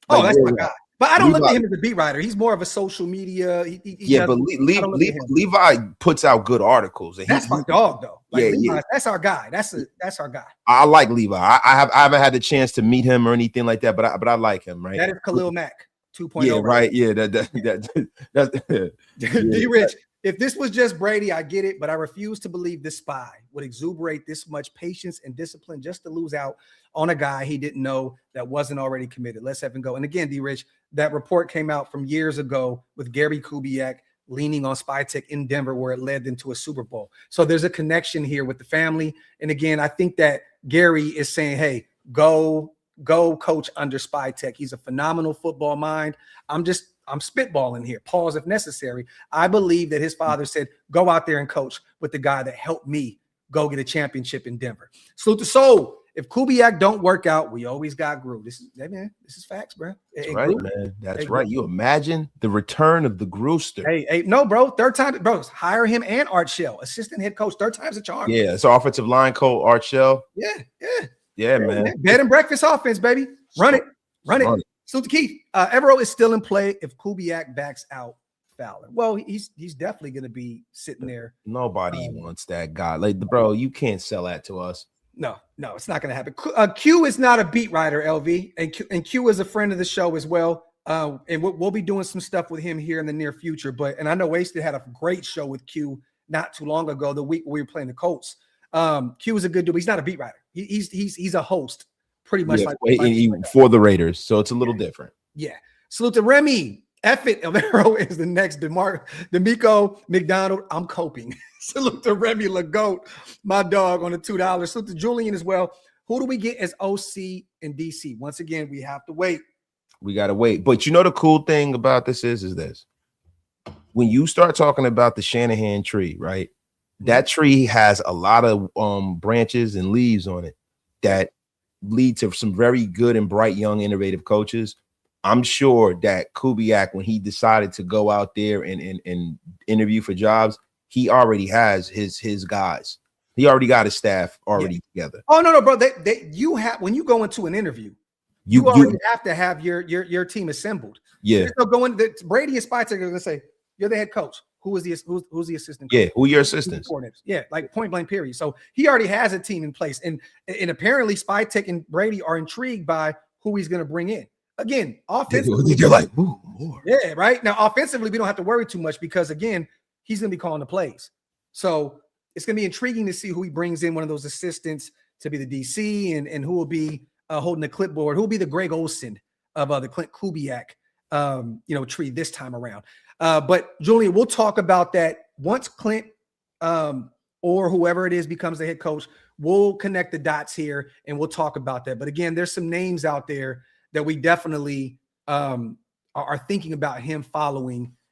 Oh, that's my guy. But I don't look at him as a beat writer. He's more of a social media. But Levi puts out good articles. And that's my dog, though. Like, Levi, that's our guy. That's our guy. I like Levi. I haven't had the chance to meet him or anything like that, but I like him. Right. That is Khalil Mack 2.0. Yeah. Right. Yeah. That D-Rich. If this was just Brady, I get it, but I refuse to believe this spy would exuberate this much patience and discipline just to lose out on a guy he didn't know that wasn't already committed. Let's have him go. And again, D-Rich, that report came out from years ago with Gary Kubiak leaning on Spytek in Denver, where it led them to a Super Bowl. So there's a connection here with the family. And again, I think that Gary is saying, hey, go coach under Spytek. He's a phenomenal football mind. I'm spitballing here. Pause if necessary. I believe that his father said, go out there and coach with the guy that helped me go get a championship in Denver. Salute to Soul. If Kubiak don't work out, we always got Groove. This is facts, bro. That's right, man. That's right. You imagine the return of the Grooster. Hey, no, bro. Third time, bro. Hire him and Art Shell, assistant head coach. Third time's a charm. Yeah, it's offensive line coach Art Shell. Yeah, man. Bed and breakfast offense, baby. Run it. Salute to Keith. Evero is still in play if Kubiak backs out Fowler. Well, he's definitely going to be sitting there. Nobody wants that guy. Like, bro, you can't sell that to us. No, it's not going to happen. Q is not a beat writer, LV, and Q is a friend of the show as well. And we'll be doing some stuff with him here in the near future. And I know Wasted had a great show with Q not too long ago, the week we were playing the Colts. Q is a good dude. He's not a beat writer. He's a host, pretty much for the Raiders. So it's a little different. Yeah. Salute to Remy. F it. Evero is the next D'Amico McDonald. I'm coping. Salute to Remy Legault, my dog, on the $2. Salute to Julian as well. Who do we get as OC and DC? Once again, we have to wait. We got to wait. But you know the cool thing about this is this. When you start talking about the Shanahan tree, right? That tree has a lot of branches and leaves on it that lead to some very good and bright, young, innovative coaches. I'm sure that Kubiak, when he decided to go out there and interview for jobs, he already has his guys. He already got his staff already together. Oh, no, bro. You have, when you go into an interview, you already have to have your team assembled. Yeah. So Brady and Spytek are going to say, you're the head coach. Who's the assistant coach? Yeah, who are your assistants? Yeah, like point blank period. So he already has a team in place. And apparently Spytek and Brady are intrigued by who he's going to bring in. Again, offensively, you're like, ooh, more. Yeah, right. Now, offensively, we don't have to worry too much because, again, he's going to be calling the plays. So it's going to be intriguing to see who he brings in, one of those assistants to be the DC, and who will be holding the clipboard, who will be the Greg Olsen of the Klint Kubiak tree this time around. But Julian, we'll talk about that once Clint or whoever it is becomes the head coach. We'll connect the dots here and we'll talk about that. But again, there's some names out there that we definitely are thinking about him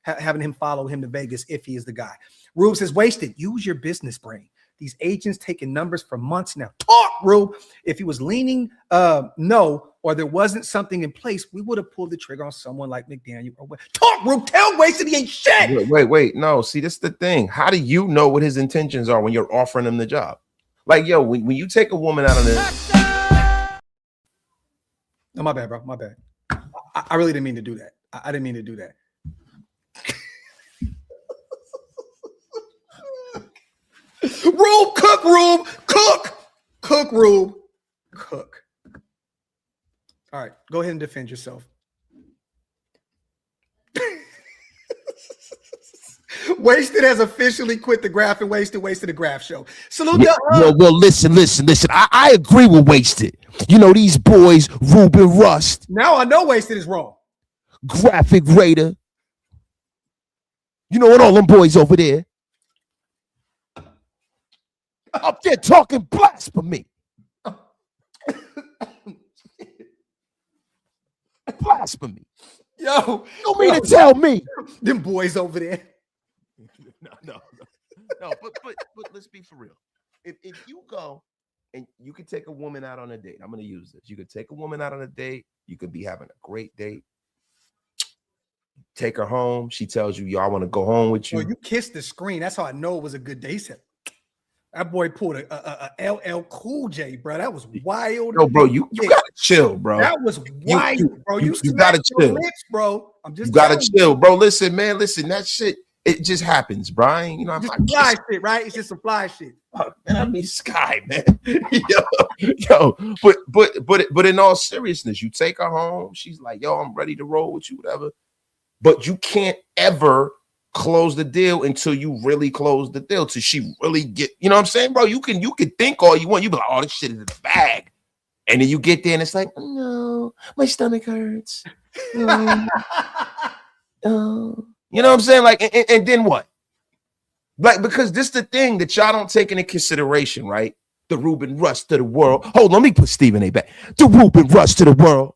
having him follow him to Vegas if he is the guy. Rube says, Wasted, use your business brain. These agents taking numbers for months now. Talk, Rube. If he was leaning no, or there wasn't something in place, we would have pulled the trigger on someone like McDaniel. Or talk, Rube. Tell Wasted he ain't shit. Wait. No, see, this is the thing. How do you know what his intentions are when you're offering him the job? Like, yo, when you take a woman out of the... No, my bad, bro. My bad. I really didn't mean to do that. I didn't mean to do that. Rube, cook, Rube, cook, Rube, cook. All right, go ahead and defend yourself. Wasted has officially quit the Graph and Wasted the Graph show. Salute well, listen. I agree with Wasted. You know, these boys, Ruben Rust. Now I know Wasted is wrong. Graphic Raider. You know what, all them boys over there. Up there talking blasphemy. Blasphemy. Yo, you mean to tell me them boys over there? No. But let's be for real. If you go and you could take a woman out on a date, I'm gonna use this. You could take a woman out on a date. You could be having a great date. Take her home. She tells you, "Yo, I want to go home with you." Oh, you kissed the screen. That's how I know it was a good day. He said, that boy pulled a LL Cool J, bro. That was wild. No, bro, you gotta chill, bro. That was wild, bro. You gotta chill, lips, bro. I'm just you gotta chill, bro. Listen, man. Listen, that shit. It just happens, Brian. You know, I'm just fly shit, right? It's just some fly shit. Man, I mean, Sky, man. yo, but in all seriousness, you take her home. She's like, "Yo, I'm ready to roll with you, whatever." But you can't ever close the deal until you really close the deal. Till she really get, you know what I'm saying, bro? You can think all you want. You be like, "Oh, this shit is in the bag," and then you get there and it's like, "Oh, no, my stomach hurts." Oh. You know what I'm saying? Like, and then what? Like, because this is the thing that y'all don't take into consideration, right? The Ruben Rust to the world. Hold on, let me put Stephen A back. The Ruben Rust to the world.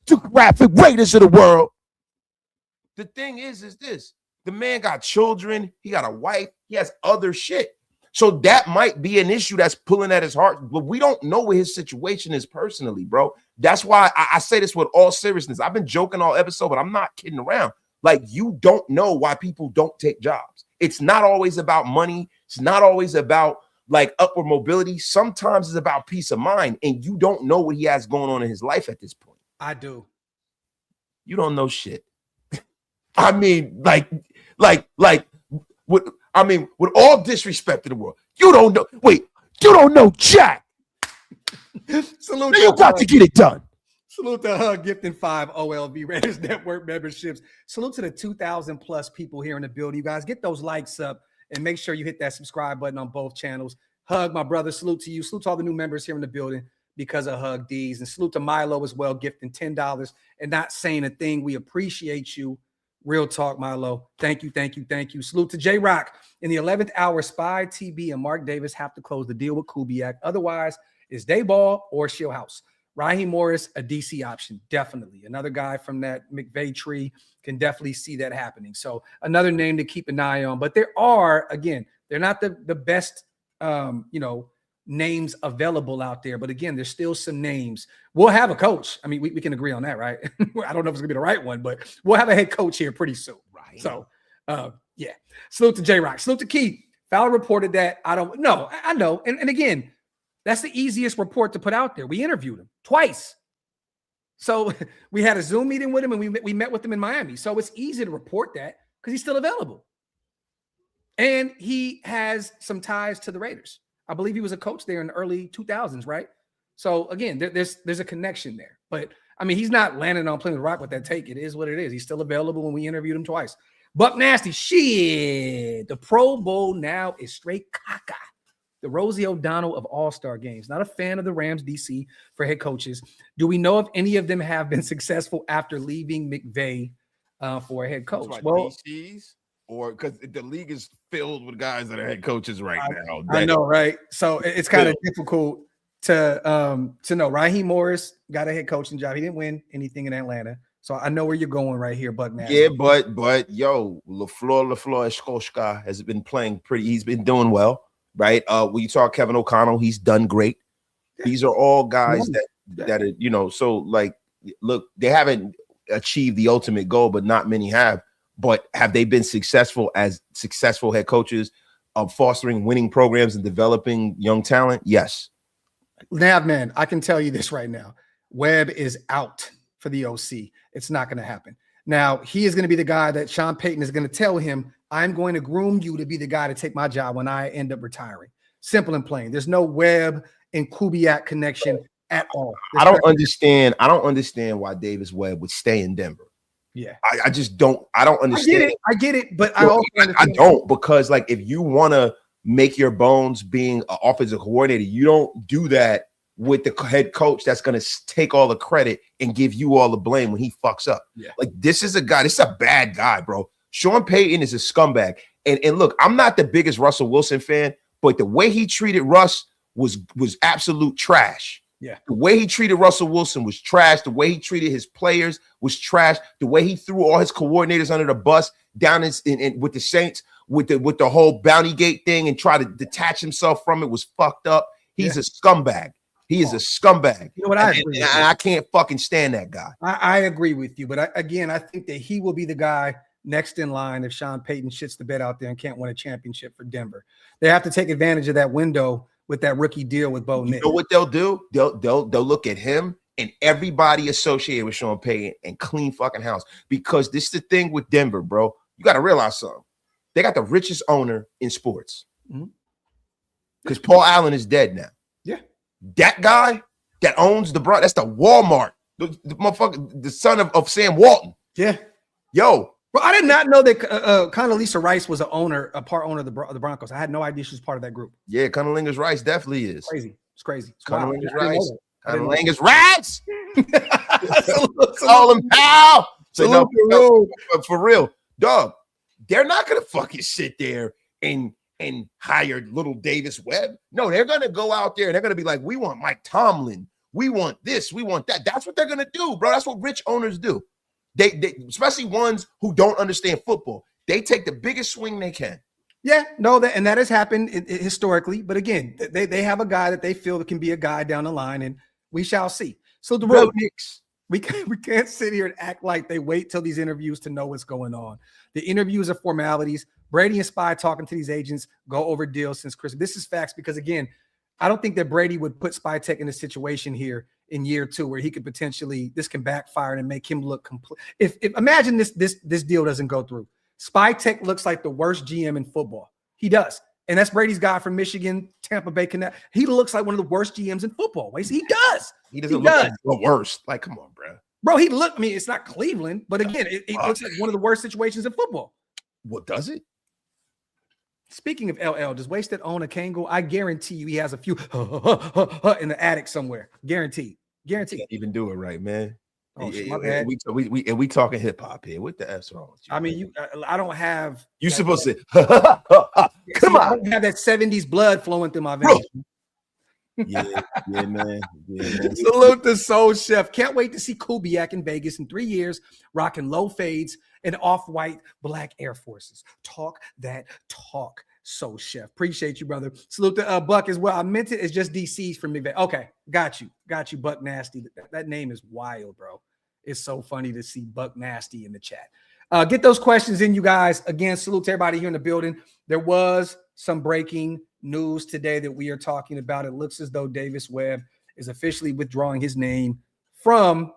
The Graphic Raiders of the world. The thing is this. The man got children. He got a wife. He has other shit. So that might be an issue that's pulling at his heart. But we don't know what his situation is personally, bro. That's why I say this with all seriousness. I've been joking all episode, but I'm not kidding around. Like, you don't know why people don't take jobs. It's not always about money. It's not always about like upward mobility. Sometimes it's about peace of mind. And you don't know what he has going on in his life at this point. I do. You don't know shit. I mean, with all disrespect to the world, you don't know. Wait, you don't know Jack. Salute. You got to get it done. Salute to Hug gifting 5 OLV Raiders Network memberships. Salute to the 2,000 plus people here in the building. You guys get those likes up and make sure you hit that subscribe button on both channels. Hug, my brother, salute to you. Salute to all the new members here in the building because of Hug D's. And salute to Milo as well, gifting $10 and not saying a thing. We appreciate you. Real talk, Milo. Thank you. Salute to J-Rock. In the 11th hour, Spy, TB, and Mark Davis have to close the deal with Kubiak. Otherwise, it's Dayball or Shieldhouse. Raheem Morris, a DC option, definitely. Another guy from that McVay tree, can definitely see that happening. So another name to keep an eye on. But there are, again, they're not the best, names available out there. But again, there's still some names. We'll have a coach. I mean, we can agree on that, right? I don't know if it's going to be the right one, but we'll have a head coach here pretty soon. Right. So, yeah. Salute to J-Rock. Salute to Keith. Fowler reported that. I know. And again, that's the easiest report to put out there. We interviewed him twice. So we had a Zoom meeting with him and we met with him in Miami. So it's easy to report that because he's still available. And he has some ties to the Raiders. I believe he was a coach there in the early 2000s, right? So again, there's a connection there. But I mean, he's not landing on Plymouth Rock with that take. It is what it is. He's still available when we interviewed him twice. Buck Nasty, shit. The Pro Bowl now is straight caca. The Rosie O'Donnell of All-Star games. Not a fan of the Rams DC for head coaches. Do we know if any of them have been successful after leaving McVay for a head coach? Well, DCs, or because the league is filled with guys that are head coaches right now. I know, right? So it's kind of difficult to know. Raheem Morris got a head coaching job. He didn't win anything in Atlanta. So I know where you're going right here, Buck Nasty. Yeah, but yo, LaFleur Eskoshka has been playing pretty. He's been doing well. right? When you talk Kevin O'Connell, he's done great. These are all guys that are, you know, so like, look, they haven't achieved the ultimate goal, but not many have. But have they been successful as successful head coaches of fostering winning programs and developing young talent? Yes. Nav man, I can tell you this right now. Webb is out for the OC. It's not going to happen. Now, he is going to be the guy that Sean Payton is going to tell him, I'm going to groom you to be the guy to take my job when I end up retiring. Simple and plain. There's no Webb and Kubiak connection at all. I don't understand why Davis Webb would stay in Denver. Yeah. I just don't. I don't understand. I get it, but I also understand. I don't, because like if you want to make your bones being an offensive coordinator, you don't do that with the head coach that's going to take all the credit and give you all the blame when he fucks up. Yeah. Like this is a bad guy, bro. Sean Payton is a scumbag. And look, I'm not the biggest Russell Wilson fan, but the way he treated Russ was absolute trash. Yeah. The way he treated Russell Wilson was trash. The way he treated his players was trash. The way he threw all his coordinators under the bus down in with the Saints with the whole bounty gate thing and try to detach himself from it was fucked up. He's a scumbag. He is a scumbag. You know what? I can't fucking stand that guy. I agree with you, but I think that he will be the guy next in line if Sean Payton shits the bed out there and can't win a championship for Denver. They have to take advantage of that window with that rookie deal with Bo Nix. You know what they'll do? They'll look at him and everybody associated with Sean Payton and clean fucking house. Because this is the thing with Denver, bro. You got to realize something. They got the richest owner in sports. Because Paul Allen is dead now. Yeah. That guy that owns that's the Walmart. The motherfucker, the son of Sam Walton. Yeah. Yo. Well, I did not know that Condoleezza Rice was a part owner of the Broncos. I had no idea she was part of that group. Yeah, Condoleezza Rice definitely is. It's crazy. Condoleezza Rice. Condoleezza Rice. Call him pal. So no, for real, dog. They're not gonna fucking sit there and hire little Davis Webb. No, they're gonna go out there and they're gonna be like, we want Mike Tomlin. We want this. We want that. That's what they're gonna do, bro. That's what rich owners do. They especially ones who don't understand football. They take the biggest swing they can. Yeah, no, that has happened historically. But again, they have a guy that they feel that can be a guy down the line, and we shall see. So the road Knicks, we can't sit here and act like they wait till these interviews to know what's going on. The interviews are formalities. Brady and Spy talking to these agents, go over deals since Christmas. This is facts because again, I don't think that Brady would put Spytek in a situation here in year 2 where he could potentially this can backfire and make him look complete. If imagine this deal doesn't go through. Spytek looks like the worst GM in football. He does. And that's Brady's guy from Michigan, Tampa Bay Connect. He looks like one of the worst GMs in football. He does. He doesn't look like the worst. Like, come on, bro. Bro, it's not Cleveland, but again, it looks like one of the worst situations in football. What does it? Speaking of LL, does Wasted own a Kangol? I guarantee you he has a few in the attic somewhere. Guaranteed. Can't even do it right, man. Oh, my bad. We talking hip hop here. What the F's wrong with you? I mean, I don't have. You supposed to come on. I don't have that 70s blood flowing through my veins. Yeah, man. Salute to Soul Chef. Can't wait to see Kubiak in Vegas in 3 years, rocking low fades and off-white black Air Forces. Talk that talk, Soul Chef. Appreciate you, brother. Salute to Buck as well. I meant it as just DC's from me. Okay, got you, Buck Nasty. That name is wild, bro. It's so funny to see Buck Nasty in the chat. Get those questions in, you guys. Again, salute to everybody here in the building. There was some breaking news today that we are talking about. It looks as though Davis Webb is officially withdrawing his name from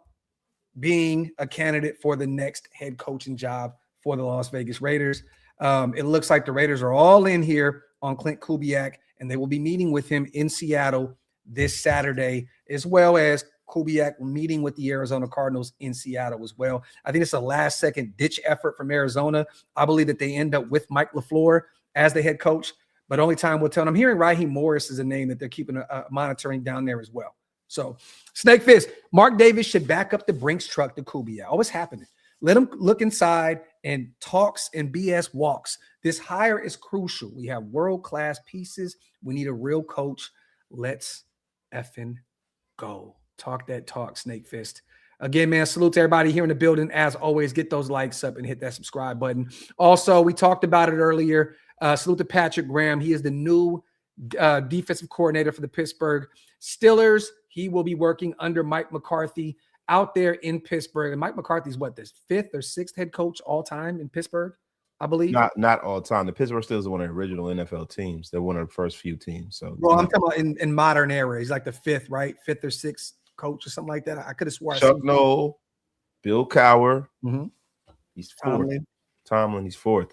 being a candidate for the next head coaching job for the Las Vegas Raiders. It looks like the Raiders are all in here on Klint Kubiak, and they will be meeting with him in Seattle this Saturday, as well as Kubiak meeting with the Arizona Cardinals in Seattle as well. I think it's a last-second ditch effort from Arizona. I believe that they end up with Mike LaFleur as the head coach, but only time will tell. And I'm hearing Raheem Morris is a name that they're keeping monitoring down there as well. So, Snake Fist, Mark Davis should back up the Brinks truck to Kubiak. Always happening. Let him look inside and talks and BS walks. This hire is crucial. We have world-class pieces. We need a real coach. Let's effing go. Talk that talk, Snake Fist. Again, man, salute to everybody here in the building. As always, get those likes up and hit that subscribe button. Also, we talked about it earlier. Salute to Patrick Graham. He is the new defensive coordinator for the Pittsburgh Steelers. He will be working under Mike McCarthy out there in Pittsburgh. And Mike McCarthy's what, this 5th or 6th head coach all time in Pittsburgh, I believe. Not all time. The Pittsburgh Steelers are one of the original NFL teams. They're one of the first few teams. So, well, I'm talking about in modern era. He's like the 5th, right? 5th or 6th coach or something like that. I could have swore. Chuck Noll, Bill Cowher. Mm-hmm. He's 4th. Tomlin, he's 4th.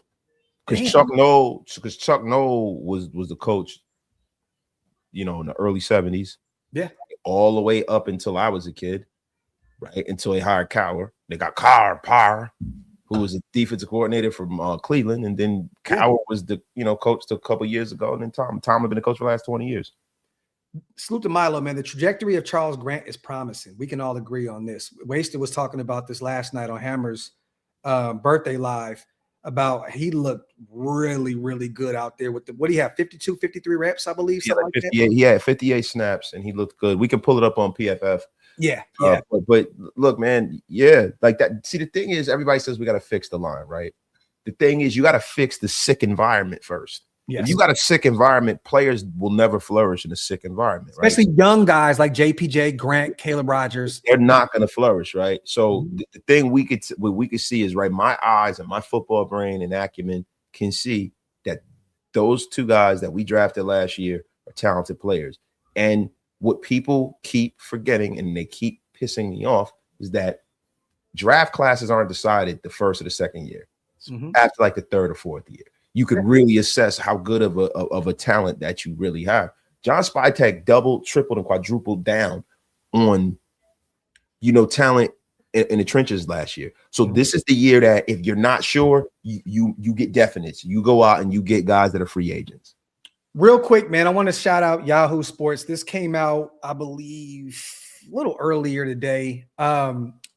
Because Chuck Noll was the coach, in the early 70s. Yeah. All the way up until I was a kid, right? Until they hired Cowher. They got Parr, who was a defensive coordinator from Cleveland. And then Cowher was the, coach a couple years ago. And then Tom had been the coach for the last 20 years. Salute to Milo, man. The trajectory of Charles Grant is promising. We can all agree on this. Wasted was talking about this last night on Hammer's birthday live about he looked really, really good out there with the, what do you have, 52, 53 reps, I believe? He had 58 snaps, and he looked good. We can pull it up on PFF. Yeah. But look, man, like that. See, the thing is, everybody says we got to fix the line, right? The thing is, you got to fix the sick environment first. Yes. If you got a sick environment, players will never flourish in a sick environment, right? Especially young guys like JPJ, Grant, Caleb Rogers. They're not going to flourish, right? So the thing what we could see is, right, my eyes and my football brain and acumen can see that those 2 guys that we drafted last year are talented players. And what people keep forgetting, and they keep pissing me off, is that draft classes aren't decided the 1st or the 2nd year. After like the 3rd or 4th year, you could really assess how good of a talent that you really have. John Spytek doubled, tripled, and quadrupled down on, talent in the trenches last year. So this is the year that if you're not sure, you get definites. You go out and you get guys that are free agents. Real quick, man, I want to shout out Yahoo Sports. This came out, I believe, a little earlier today.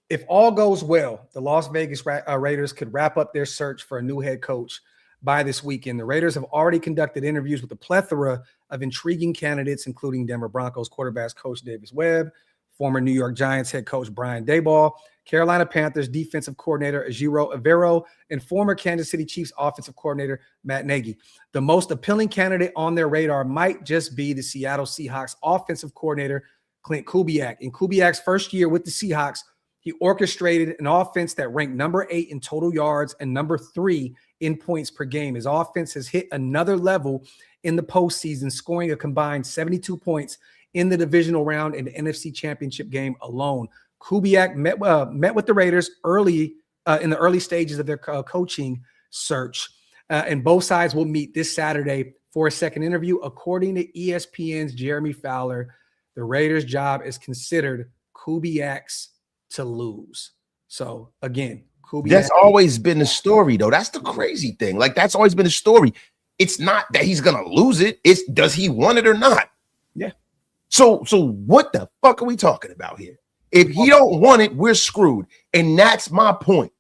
If all goes well, the Las Vegas Raiders could wrap up their search for a new head coach by this weekend. The Raiders have already conducted interviews with a plethora of intriguing candidates, including Denver Broncos quarterbacks coach Webb, former New York Giants head coach Brian Daboll, Carolina Panthers defensive coordinator Ejiro Evero, and former Kansas City Chiefs offensive coordinator Matt Nagy. The most appealing candidate on their radar might just be the Seattle Seahawks offensive coordinator Klint Kubiak. In Kubiak's first year with the Seahawks, he orchestrated an offense that ranked number 8 in total yards and number 3 in points per game. His offense has hit another level in the postseason, scoring a combined 72 points in the divisional round and the NFC Championship game alone. Kubiak met with the Raiders early in the early stages of their coaching search, and both sides will meet this Saturday for a second interview. According to ESPN's Jeremy Fowler, the Raiders' job is considered Kubiak's to lose. So again, Kubiak. That's always been the story, though. That's the crazy thing. Like, that's always been the story. It's not that he's gonna lose it. It's does he want it or not? Yeah. So what the fuck are we talking about here? If he don't want it, we're screwed. And that's my point.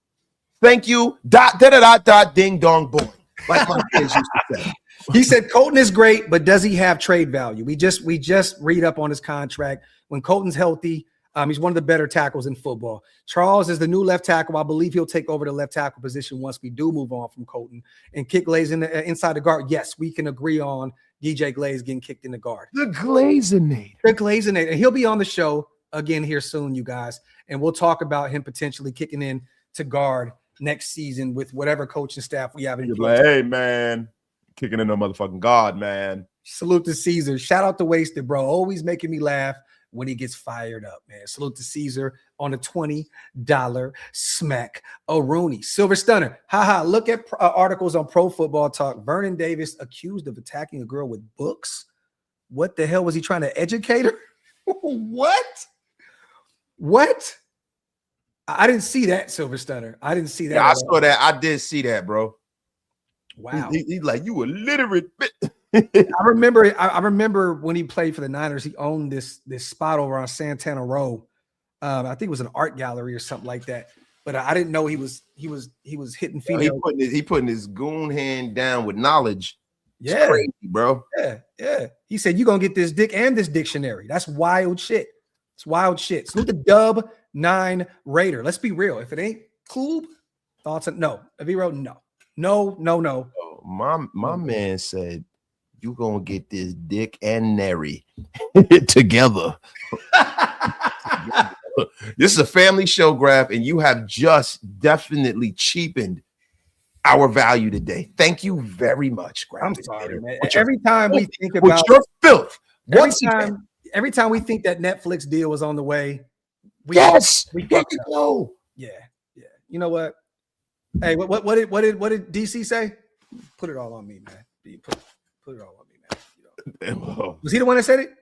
Thank you. Ding dong boing. Like my kids used to say. He said Colton is great, but does he have trade value? We just read up on his contract. When Colton's healthy, he's one of the better tackles in football. Charles is the new left tackle. I believe he'll take over the left tackle position once we do move on from Colton. And kick Glaze inside the guard. Yes, we can agree on DJ Glaze getting kicked in the guard. The Glazinator. The Glazinator. And he'll be on the show again here soon, you guys. And we'll talk about him potentially kicking in to guard next season with whatever coaching staff we have in place. Like, hey, man, kicking in no motherfucking guard, man. Salute to Caesar. Shout out to Wasted, bro. Always making me laugh when he gets fired up, man. Salute to Caesar on a $20 smack. Oh, Rooney. Silver Stunner. Haha. Look at articles on Pro Football Talk. Vernon Davis accused of attacking a girl with books. What the hell was he trying to educate her? What? I didn't see that, Silver Stunner. I didn't see that. Yeah, I saw that. I did see that, bro. Wow. He's like, you illiterate. I remember when he played for the Niners, he owned this spot over on Santana Row. I think it was an art gallery or something like that. But I didn't know he was hitting females. He putting his goon hand down with knowledge. Yeah, it's crazy, bro. Yeah. He said, you're gonna get this dick and this dictionary. That's wild shit. It's wild shit. Salute the Dub 9 Raider. Let's be real. If it ain't Klub, thoughts on no. If he wrote no. Oh, my man said you gonna get this Dick and Neri together. This is a family show, Graf, and you have just definitely cheapened our value today. Thank you very much, Graf. I'm sorry, man. Every time we think with about your filth, every time we think that Netflix deal was on the way, we there we you go. Yeah. You know what? Hey, what did DC say? Put it all on me, man. Put it all on me, man. You know. Was he the one that said it?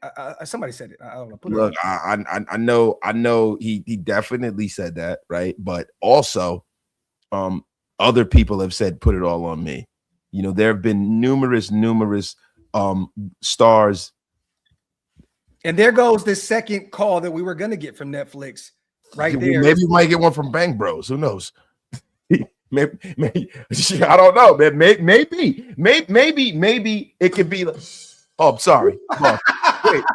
Somebody said it. I don't know. Look, I know he definitely said that, right? But also, other people have said put it all on me. You know, there have been numerous stars. And there goes the second call that we were gonna get from Netflix right there. Maybe you might get one from Bang Bros. Who knows? maybe I don't know, man. Maybe it could be like, oh, I'm sorry. Wait,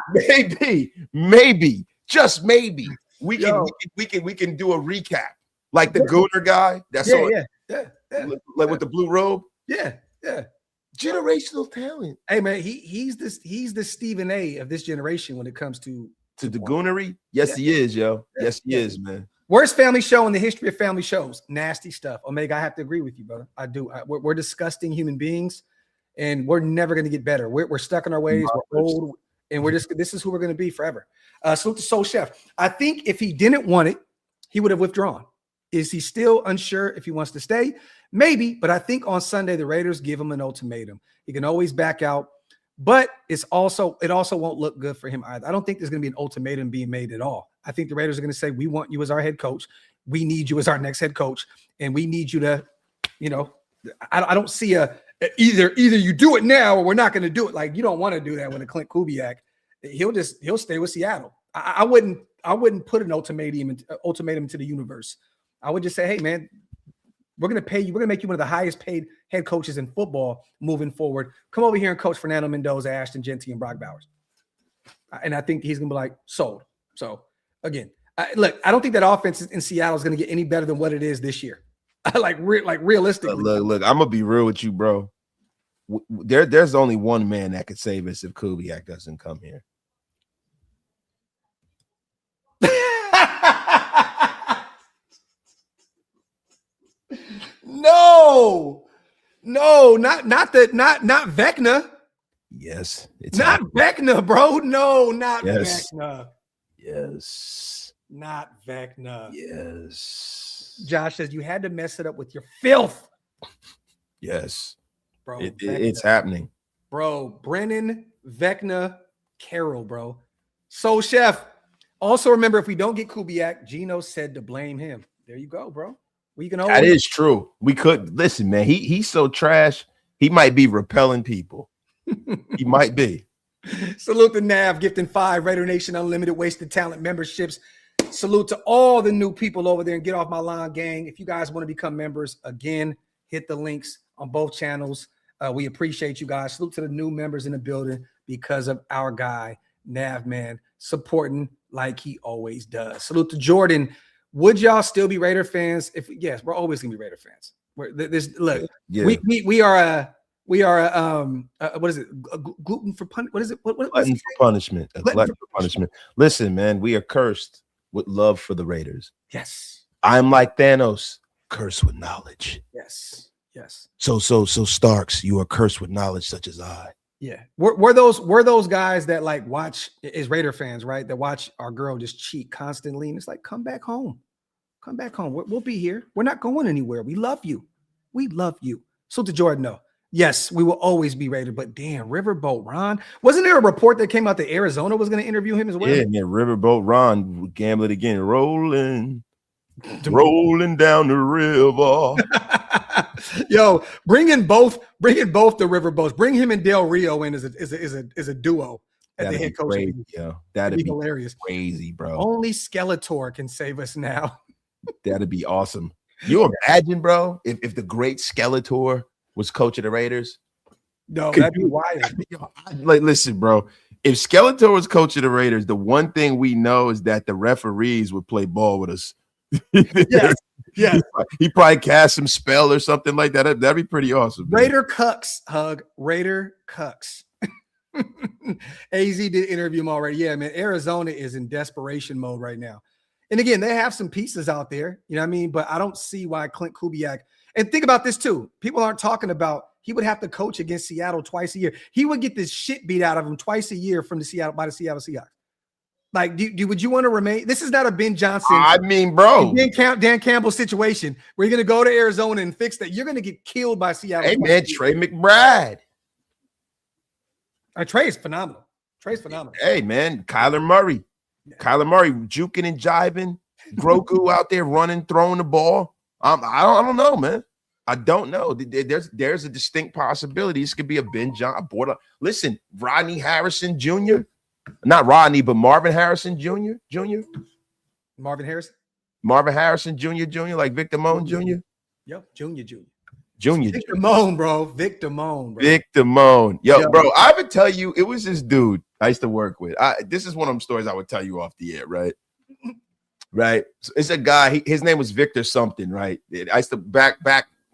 maybe, just maybe we can do a recap. Like the Gooner guy. That's like with the blue robe. Yeah. Generational talent. Hey man, he's the Stephen A of this generation when it comes to the Goonery. Yes, he is, yo. Yes, he is, man. Worst family show in the history of family shows. Nasty stuff. Omega, I have to agree with you, brother. I do. We're disgusting human beings, and we're never going to get better. We're stuck in our ways. We're old, and this is who we're going to be forever. Salute to Soul Chef. I think if he didn't want it, he would have withdrawn. Is he still unsure if he wants to stay? Maybe, but I think on Sunday the Raiders give him an ultimatum. He can always back out, but it also won't look good for him either. I don't think there's going to be an ultimatum being made at all. I think the Raiders are going to say, we want you as our head coach. We need you as our next head coach, and we need you to, you know, I don't see either you do it now or we're not going to do it. Like, you don't want to do that with a Klint Kubiak. He'll stay with Seattle. I wouldn't put an ultimatum to the universe. I would just say, hey man, we're going to pay you. We're going to make you one of the highest paid head coaches in football moving forward. Come over here and coach Fernando Mendoza, Ashton Genty, and Brock Bowers. And I think he's going to be like, sold. So again, look, I don't think that offense in Seattle is going to get any better than what it is this year. like realistically. Look, I'm going to be real with you, bro. There's only one man that could save us if Kubiak doesn't come here. No, not Vecna. Yes, it's not Vecna, bro. No, not yes. Vecna. Yes, not Vecna. Yes. Josh says you had to mess it up with your filth. Yes, bro. It's happening, bro. Brennan, Vecna, Carroll, bro. So, Chef. Also, remember, if we don't get Kubiak, Gino said to blame him. There you go, bro. We can always. That is true. We could listen, man. He's so trash. He might be repelling people. He might be. Salute to Nav gifting 5 Raider Nation Unlimited Wasted Talent memberships. Salute to all the new people over there and Get Off My Lawn gang. If you guys want to become members, again, hit the links on both channels. We appreciate you guys. Salute to the new members in the building because of our guy, Nav, man, supporting like he always does. Salute to Jordan. Would y'all still be Raider fans? Yes, we're always gonna be Raider fans. We are what is it? Gluten for punishment? What is it? What glutton for punishment? Glutton for punishment. Listen, man, we are cursed with love for the Raiders. Yes. I'm like Thanos, cursed with knowledge. Yes. So Starks, you are cursed with knowledge such as I. Yeah. We're those guys that like watch as Raider fans, right? That watch our girl just cheat constantly. And it's like, come back home. Come back home. We'll be here. We're not going anywhere. We love you. So to Jordan, no. Yes, we will always be Raider, but damn, Riverboat Ron. Wasn't there a report that came out that Arizona was going to interview him as well? Yeah, man. Riverboat Ron gambling again, rolling down the river. Yo, bringing both the Riverboats. Bring him and Del Rio in as a duo at the head coach. Crazy, yo. That'd be hilarious. Crazy, bro. Only Skeletor can save us now. That'd be awesome. You imagine, bro, if the great Skeletor was coach of the Raiders? No, that'd be wild. Like, listen, bro. If Skeletor was coach of the Raiders, the one thing we know is that the referees would play ball with us. Yeah. He probably cast some spell or something like that. That'd be pretty awesome. Man. Raider Cucks, Hug. Raider Cucks. AZ did interview him already. Yeah, man. Arizona is in desperation mode right now. And again, they have some pieces out there, you know what I mean? But I don't see why Klint Kubiak. And think about this too. People aren't talking about he would have to coach against Seattle twice a year. He would get this shit beat out of him twice a year from the Seattle Seahawks. Like, would you want to remain? This is not a Ben Johnson. I mean, bro, Dan Campbell situation where you're going to go to Arizona and fix that. You're going to get killed by Seattle. Hey, man, Trey McBride. Trey's phenomenal. Trey's phenomenal. Hey, man, Kyler Murray. Yeah. Kyler Murray juking and jiving. Grogu out there running, throwing the ball. I don't know, man. I don't know. There's a distinct possibility. This could be a Ben Johnson. Listen, Rodney Harrison Jr., not Rodney, but Marvin Harrison Jr. Marvin Harrison Jr., like Victor Moan Jr. Yep, Jr. Victor Moan, bro. Victor Moan. Yo, bro, I would tell you, it was this dude I used to work with. This is one of them stories I would tell you off the air, right? Right. So it's a guy, his name was Victor something, right? I used to back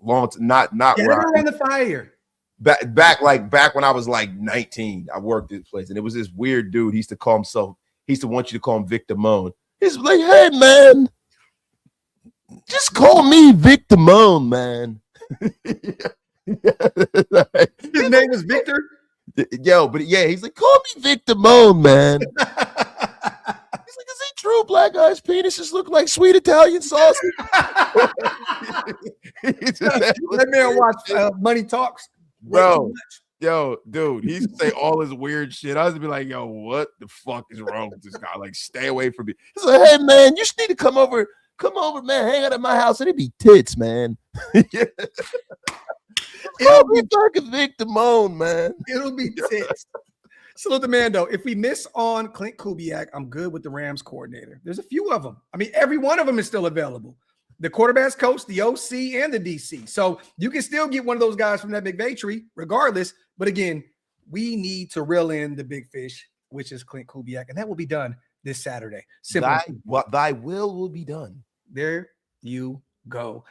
long, not around the fire. Back when I was like 19, I worked at this place, and it was this weird dude. He used to want you to call him Victor Moan. He's like, hey man, just call me Victor Moan, man. His name was Victor. Yo, but yeah, he's like, call me Victor Moan, man. He's like, is it true black guys' penises look like sweet Italian sausage? That man watch Money Talks. Bro, yo, dude, he used to say all his weird shit. I was be like, yo, what the fuck is wrong with this guy? Like, stay away from me. He's like, hey, man, you just need to come over, man, hang out at my house, and it'd be tits, man. It'll be fucking Victor Moan, man. It'll be tits. Salute the man, though. If we miss on Klint Kubiak, I'm good with the Rams coordinator. There's a few of them. I mean, every one of them is still available. The quarterback's coach, the OC, and the DC. So you can still get one of those guys from that McVay tree, regardless. But again, we need to reel in the big fish, which is Klint Kubiak, and that will be done this Saturday. Thy will be done. There you go.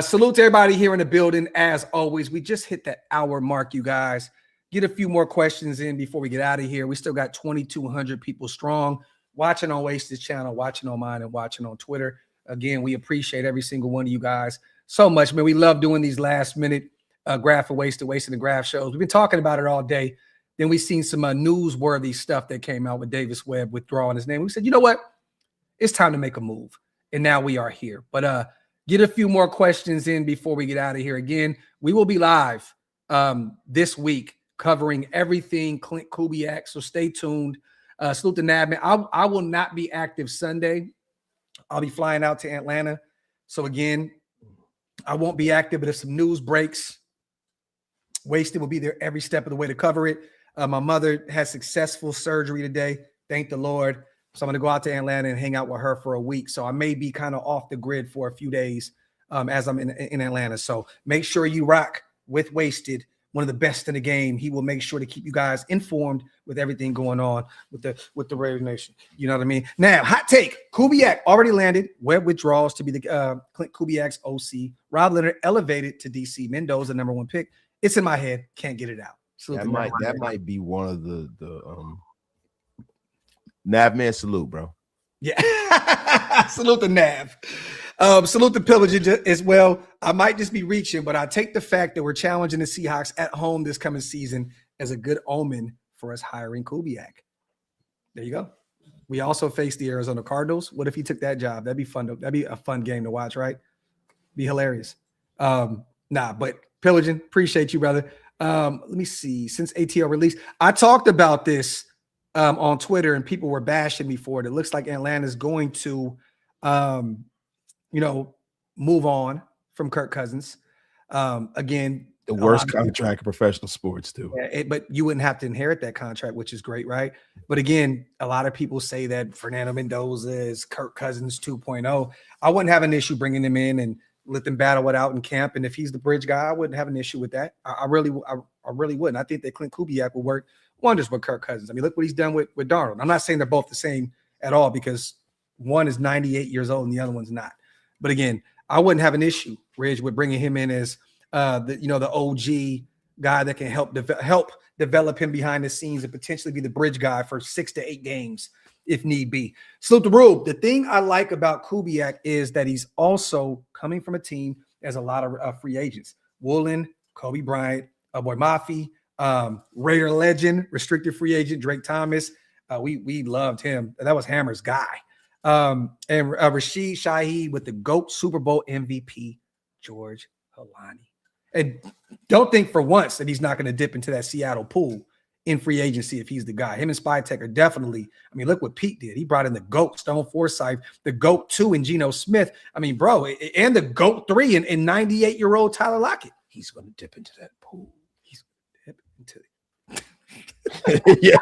Salute to everybody here in the building. As always, we just hit that hour mark, you guys. Get a few more questions in before we get out of here. We still got 2,200 people strong watching on Wasted's channel, watching on mine, and watching on Twitter. Again, we appreciate every single one of you guys so much, man. We love doing these last-minute Graph for Wasted and Graph shows. We've been talking about it all day. Then we've seen some newsworthy stuff that came out with Davis Webb withdrawing his name. We said, you know what? It's time to make a move. And now we are here. But get a few more questions in before we get out of here. Again, we will be live this week covering everything Klint Kubiak. So stay tuned. Salute to Nabman. I will not be active Sunday. I'll be flying out to Atlanta. So again, I won't be active, but if some news breaks, Wasted will be there every step of the way to cover it. My mother had successful surgery today. Thank the Lord. So I'm going to go out to Atlanta and hang out with her for a week. So I may be kind of off the grid for a few days as I'm in Atlanta. So make sure you rock with Wasted, one of the best in the game. He will make sure to keep you guys informed with everything going on with the Raider Nation. You know what I mean? Now, hot take. Kubiak already landed. Webb withdraws to be the Klint Kubiak's OC. Rob Leonard elevated to DC. Mendoza, #1 pick. It's in my head. Can't get it out. That might be one of the Nav man. Salute, bro. Yeah. Salute the Nav. Salute the Pillage as well. I might just be reaching, but I take the fact that we're challenging the Seahawks at home this coming season as a good omen for us hiring Kubiak. There you go. We also face the Arizona Cardinals. What if he took that job? That'd be fun. That'd be a fun game to watch, right? Be hilarious. But Pillaging, appreciate you, brother. Let me see. Since ATL release, I talked about this on Twitter, and people were bashing me for it. It looks like Atlanta's going to move on from Kirk Cousins. Again, the worst contract in professional sports, too. But you wouldn't have to inherit that contract, which is great, right? But again, a lot of people say that Fernando Mendoza is Kirk Cousins 2.0. I wouldn't have an issue bringing him in and let them battle it out in camp. And if he's the bridge guy, I wouldn't have an issue with that. I really wouldn't. I think that Klint Kubiak will work wonders with Kirk Cousins. I mean, look what he's done with Darnold. I'm not saying they're both the same at all, because one is 98 years old and the other one's not. But again, I wouldn't have an issue, Ridge, with bringing him in as the OG guy that can help develop him behind the scenes and potentially be the bridge guy for 6 to 8 games if need be. Salute the Rube. The thing I like about Kubiak is that he's also coming from a team that has a lot of free agents. Woolen, Kobe Bryant, boy Mafi, Raider legend, restricted free agent Drake Thomas. We loved him. That was Hammer's guy. And Rashid Shaheed with the GOAT Super Bowl MVP, George Holani. And don't think for once that he's not going to dip into that Seattle pool in free agency if he's the guy. Him and Spytek are definitely, I mean, look what Pete did. He brought in the GOAT, Stone Forsythe, the GOAT 2 in Geno Smith. I mean, bro, and the GOAT 3 in 98-year-old Tyler Lockett. He's going to dip into that pool. He's going to dip into it. Yeah.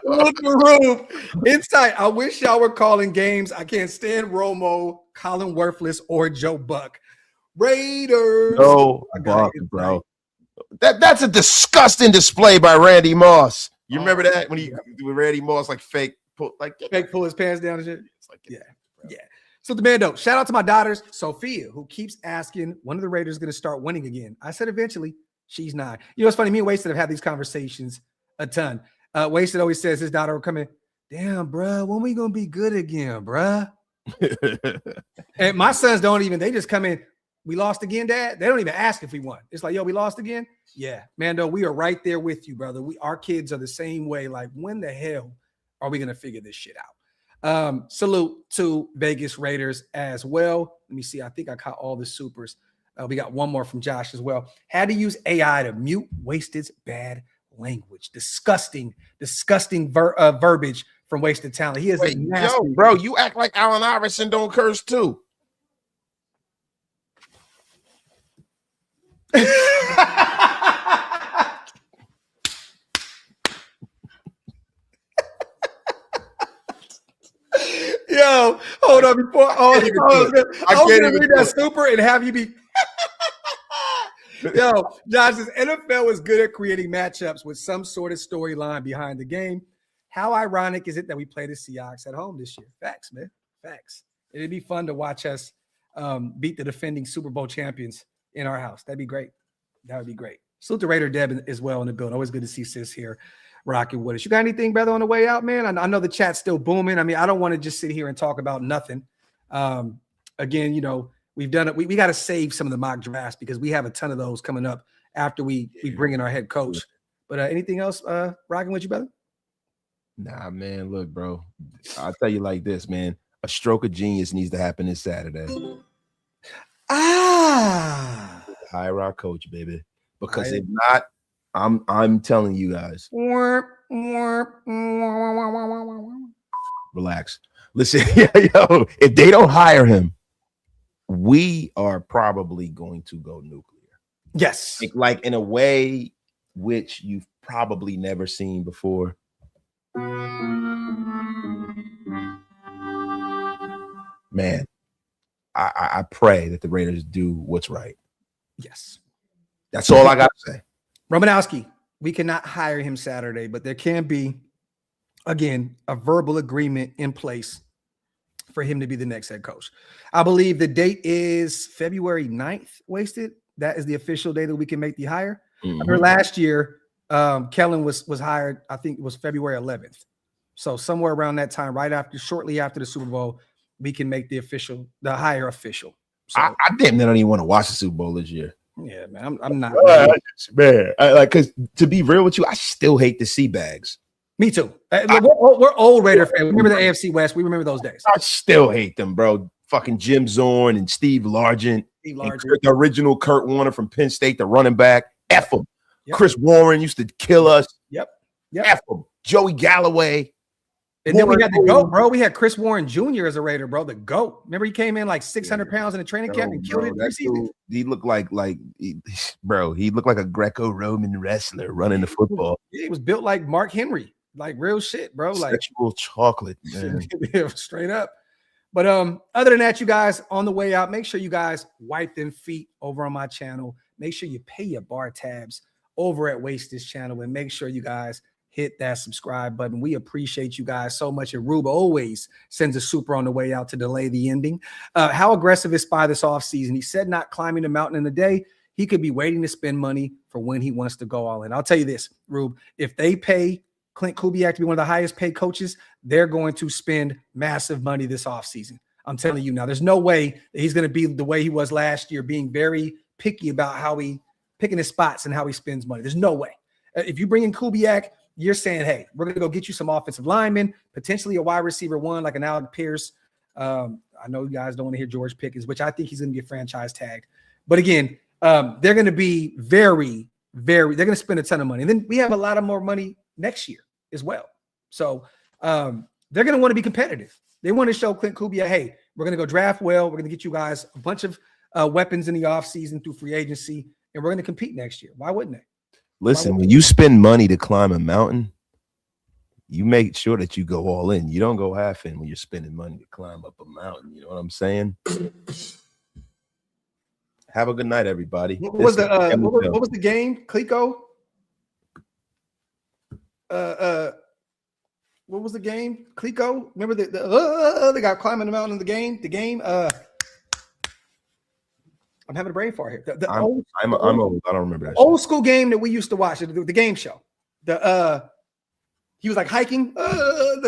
Look the room. Insight. I wish y'all were calling games. I can't stand Romo, Colin Worthless, or Joe Buck. Raiders. No, Buck, bro. That's a disgusting display by Randy Moss. You remember that when Randy Moss like fake pull his pants down and shit? It's like, yeah. So the man, though, shout out to my daughters, Sophia, who keeps asking when are the Raiders going to start winning again. I said eventually. She's not. You know, it's funny. Me and Wasted have had these conversations a ton. Wasted always says his daughter will come in. Damn, bro, when we gonna be good again, bro? And my sons don't even. They just come in. We lost again, Dad. They don't even ask if we won. It's like, yo, we lost again. Yeah, Mando, we are right there with you, brother. Our kids are the same way. Like, when the hell are we gonna figure this shit out? Salute to Vegas Raiders as well. Let me see. I think I caught all the supers. We got one more from Josh as well. Had to use AI to mute Wasted's bad language. Disgusting verbiage from Wasted Talent. He is a nasty. Yo, bro, you act like Allen Iverson don't curse too. Yo, hold on before. I was gonna read that super and have you be. Yo, Josh says NFL is good at creating matchups with some sort of storyline behind the game. How ironic is it that we play the Seahawks at home this year? Facts, man. Facts. It'd be fun to watch us beat the defending Super Bowl champions in our house. That'd be great. That would be great. Salute to Raider Deb as well in the building. Always good to see sis here rocking with us. You got anything, brother, on the way out, man? I know the chat's still booming. I mean, I don't want to just sit here and talk about nothing. Again, you know, we've done it. We got to save some of the mock drafts because we have a ton of those coming up after we bring in our head coach. But anything else rocking with you, brother? Nah, man. Look, bro. I'll tell you like this, man. A stroke of genius needs to happen this Saturday. Hire our coach, baby. Because if not, I'm telling you guys. Relax. Listen, yo, if they don't hire him, we are probably going to go nuclear. Yes. Like in a way which you've probably never seen before. Man, I pray that the Raiders do what's right. Yes. That's all I got to say. Romanowski, we cannot hire him Saturday, but there can be, again, a verbal agreement in place for him to be the next head coach. I believe the date is February 9th, Wasted. That is the official day that we can make the hire. I remember last year, Kellen was hired, I think it was February 11th. So somewhere around that time, shortly after the Super Bowl, we can make the hire official. So, I damn near don't even want to watch the Super Bowl this year. Yeah, man, I'm not. Man, because to be real with you, I still hate the sea bags. Me too. We're old Raider fans. We remember the AFC West. We remember those days. I still hate them, bro. Fucking Jim Zorn and Steve Largent. The original Kurt Warner from Penn State, the running back. F them. Yep. Chris Warren used to kill us. Yep. F them. Joey Galloway. And then we had the GOAT, bro. We had Chris Warren Jr. as a Raider, bro. The GOAT. Remember he came in like 600 pounds in the training camp and killed it preseason? He looked like he looked like a Greco-Roman wrestler running the football. Yeah, he was built like Mark Henry, like real shit, bro. Like sexual chocolate, man. Straight up. But other than that, you guys on the way out, make sure you guys wipe them feet over on my channel. Make sure you pay your bar tabs over at Wasted's channel, and make sure you guys hit that subscribe button. We appreciate you guys so much. And Rube always sends a super on the way out to delay the ending. How aggressive is Spy this offseason? He said not climbing the mountain in a day. He could be waiting to spend money for when he wants to go all in. I'll tell you this, Rube, if they pay Klint Kubiak to be one of the highest paid coaches, they're going to spend massive money this offseason. I'm telling you now, there's no way that he's going to be the way he was last year, being very picky about how he picking his spots and how he spends money. There's no way. If you bring in Kubiak, you're saying, hey, we're going to go get you some offensive linemen, potentially a wide receiver one like an Alec Pierce. I know you guys don't want to hear George Pickens, which I think he's going to get franchise tagged. But again, they're going to be very, they're going to spend a ton of money. And then we have a lot of more money next year as well. So they're going to want to be competitive. They want to show Klint Kubiak, hey, we're going to go draft well. We're going to get you guys a bunch of weapons in the offseason through free agency, and we're going to compete next year. Why wouldn't they? Listen, when you spend money to climb a mountain, you make sure that you go all in. You don't go half in when you're spending money to climb up a mountain. You know what I'm saying? Have a good night, everybody. What was the game? Clico? What was the game? Clico? Remember they got climbing the mountain in the game? The game? I'm having a brain fart here. I'm old. I don't remember that. Old school game that we used to watch, the game show. He was like hiking. What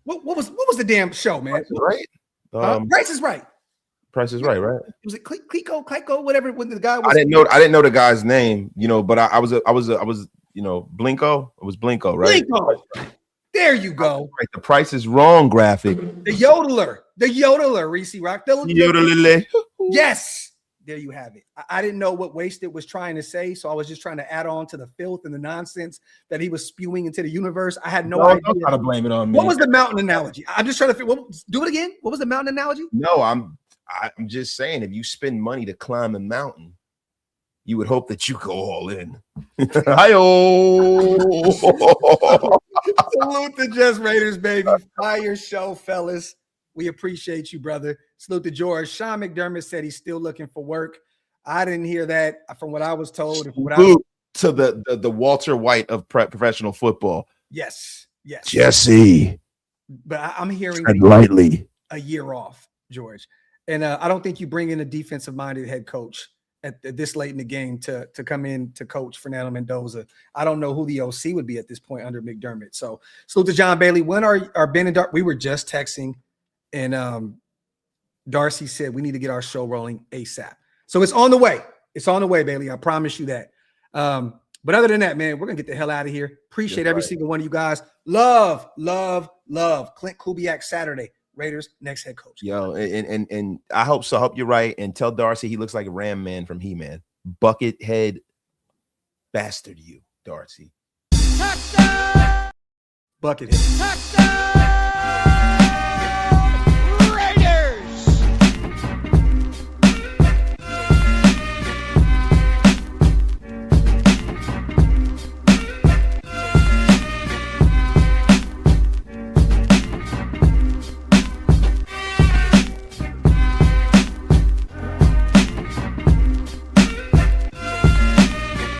was the damn show, man? Right? Price is Right. Price is Right, right? Was it Clico, whatever? When the guy was, I didn't know the guy's name, but I was Blinko. It was Blinko, right? Blinko. There you go. Right, the Price is Wrong graphic. The yodeler, Reese Rock. Yodeler. Yes, there you have it. I didn't know what Wasted was trying to say, so I was just trying to add on to the filth and the nonsense that he was spewing into the universe. I had no idea. I'm trying to blame it on me. What was the mountain analogy? I'm just trying to do it again. What was the mountain analogy? No, I'm just saying, if you spend money to climb a mountain, you would hope that you go all in. Hi-oh. Salute the Just Raiders, baby. Fire show, fellas. We appreciate you, brother. Salute to George. Sean McDermott said he's still looking for work. I didn't hear that from what I was told. To the Walter White of professional football. Yes. Jesse. But I'm hearing lightly a year off, George. And I don't think you bring in a defensive-minded head coach at this late in the game to come in to coach Fernando Mendoza. I don't know who the OC would be at this point under McDermott. So salute to John Bailey. When are Ben and Darcy? We were just texting, and Darcy said we need to get our show rolling ASAP. So it's on the way. It's on the way, Bailey. I promise you that. But other than that, man, we're going to get the hell out of here. Appreciate every single one of you guys. Love. Klint Kubiak Saturday. Raiders next head coach. Yo, and I hope so. I hope you're right. And tell Darcy he looks like a Ram Man from He-Man. Bucket head bastard, you, Darcy. Bucket head.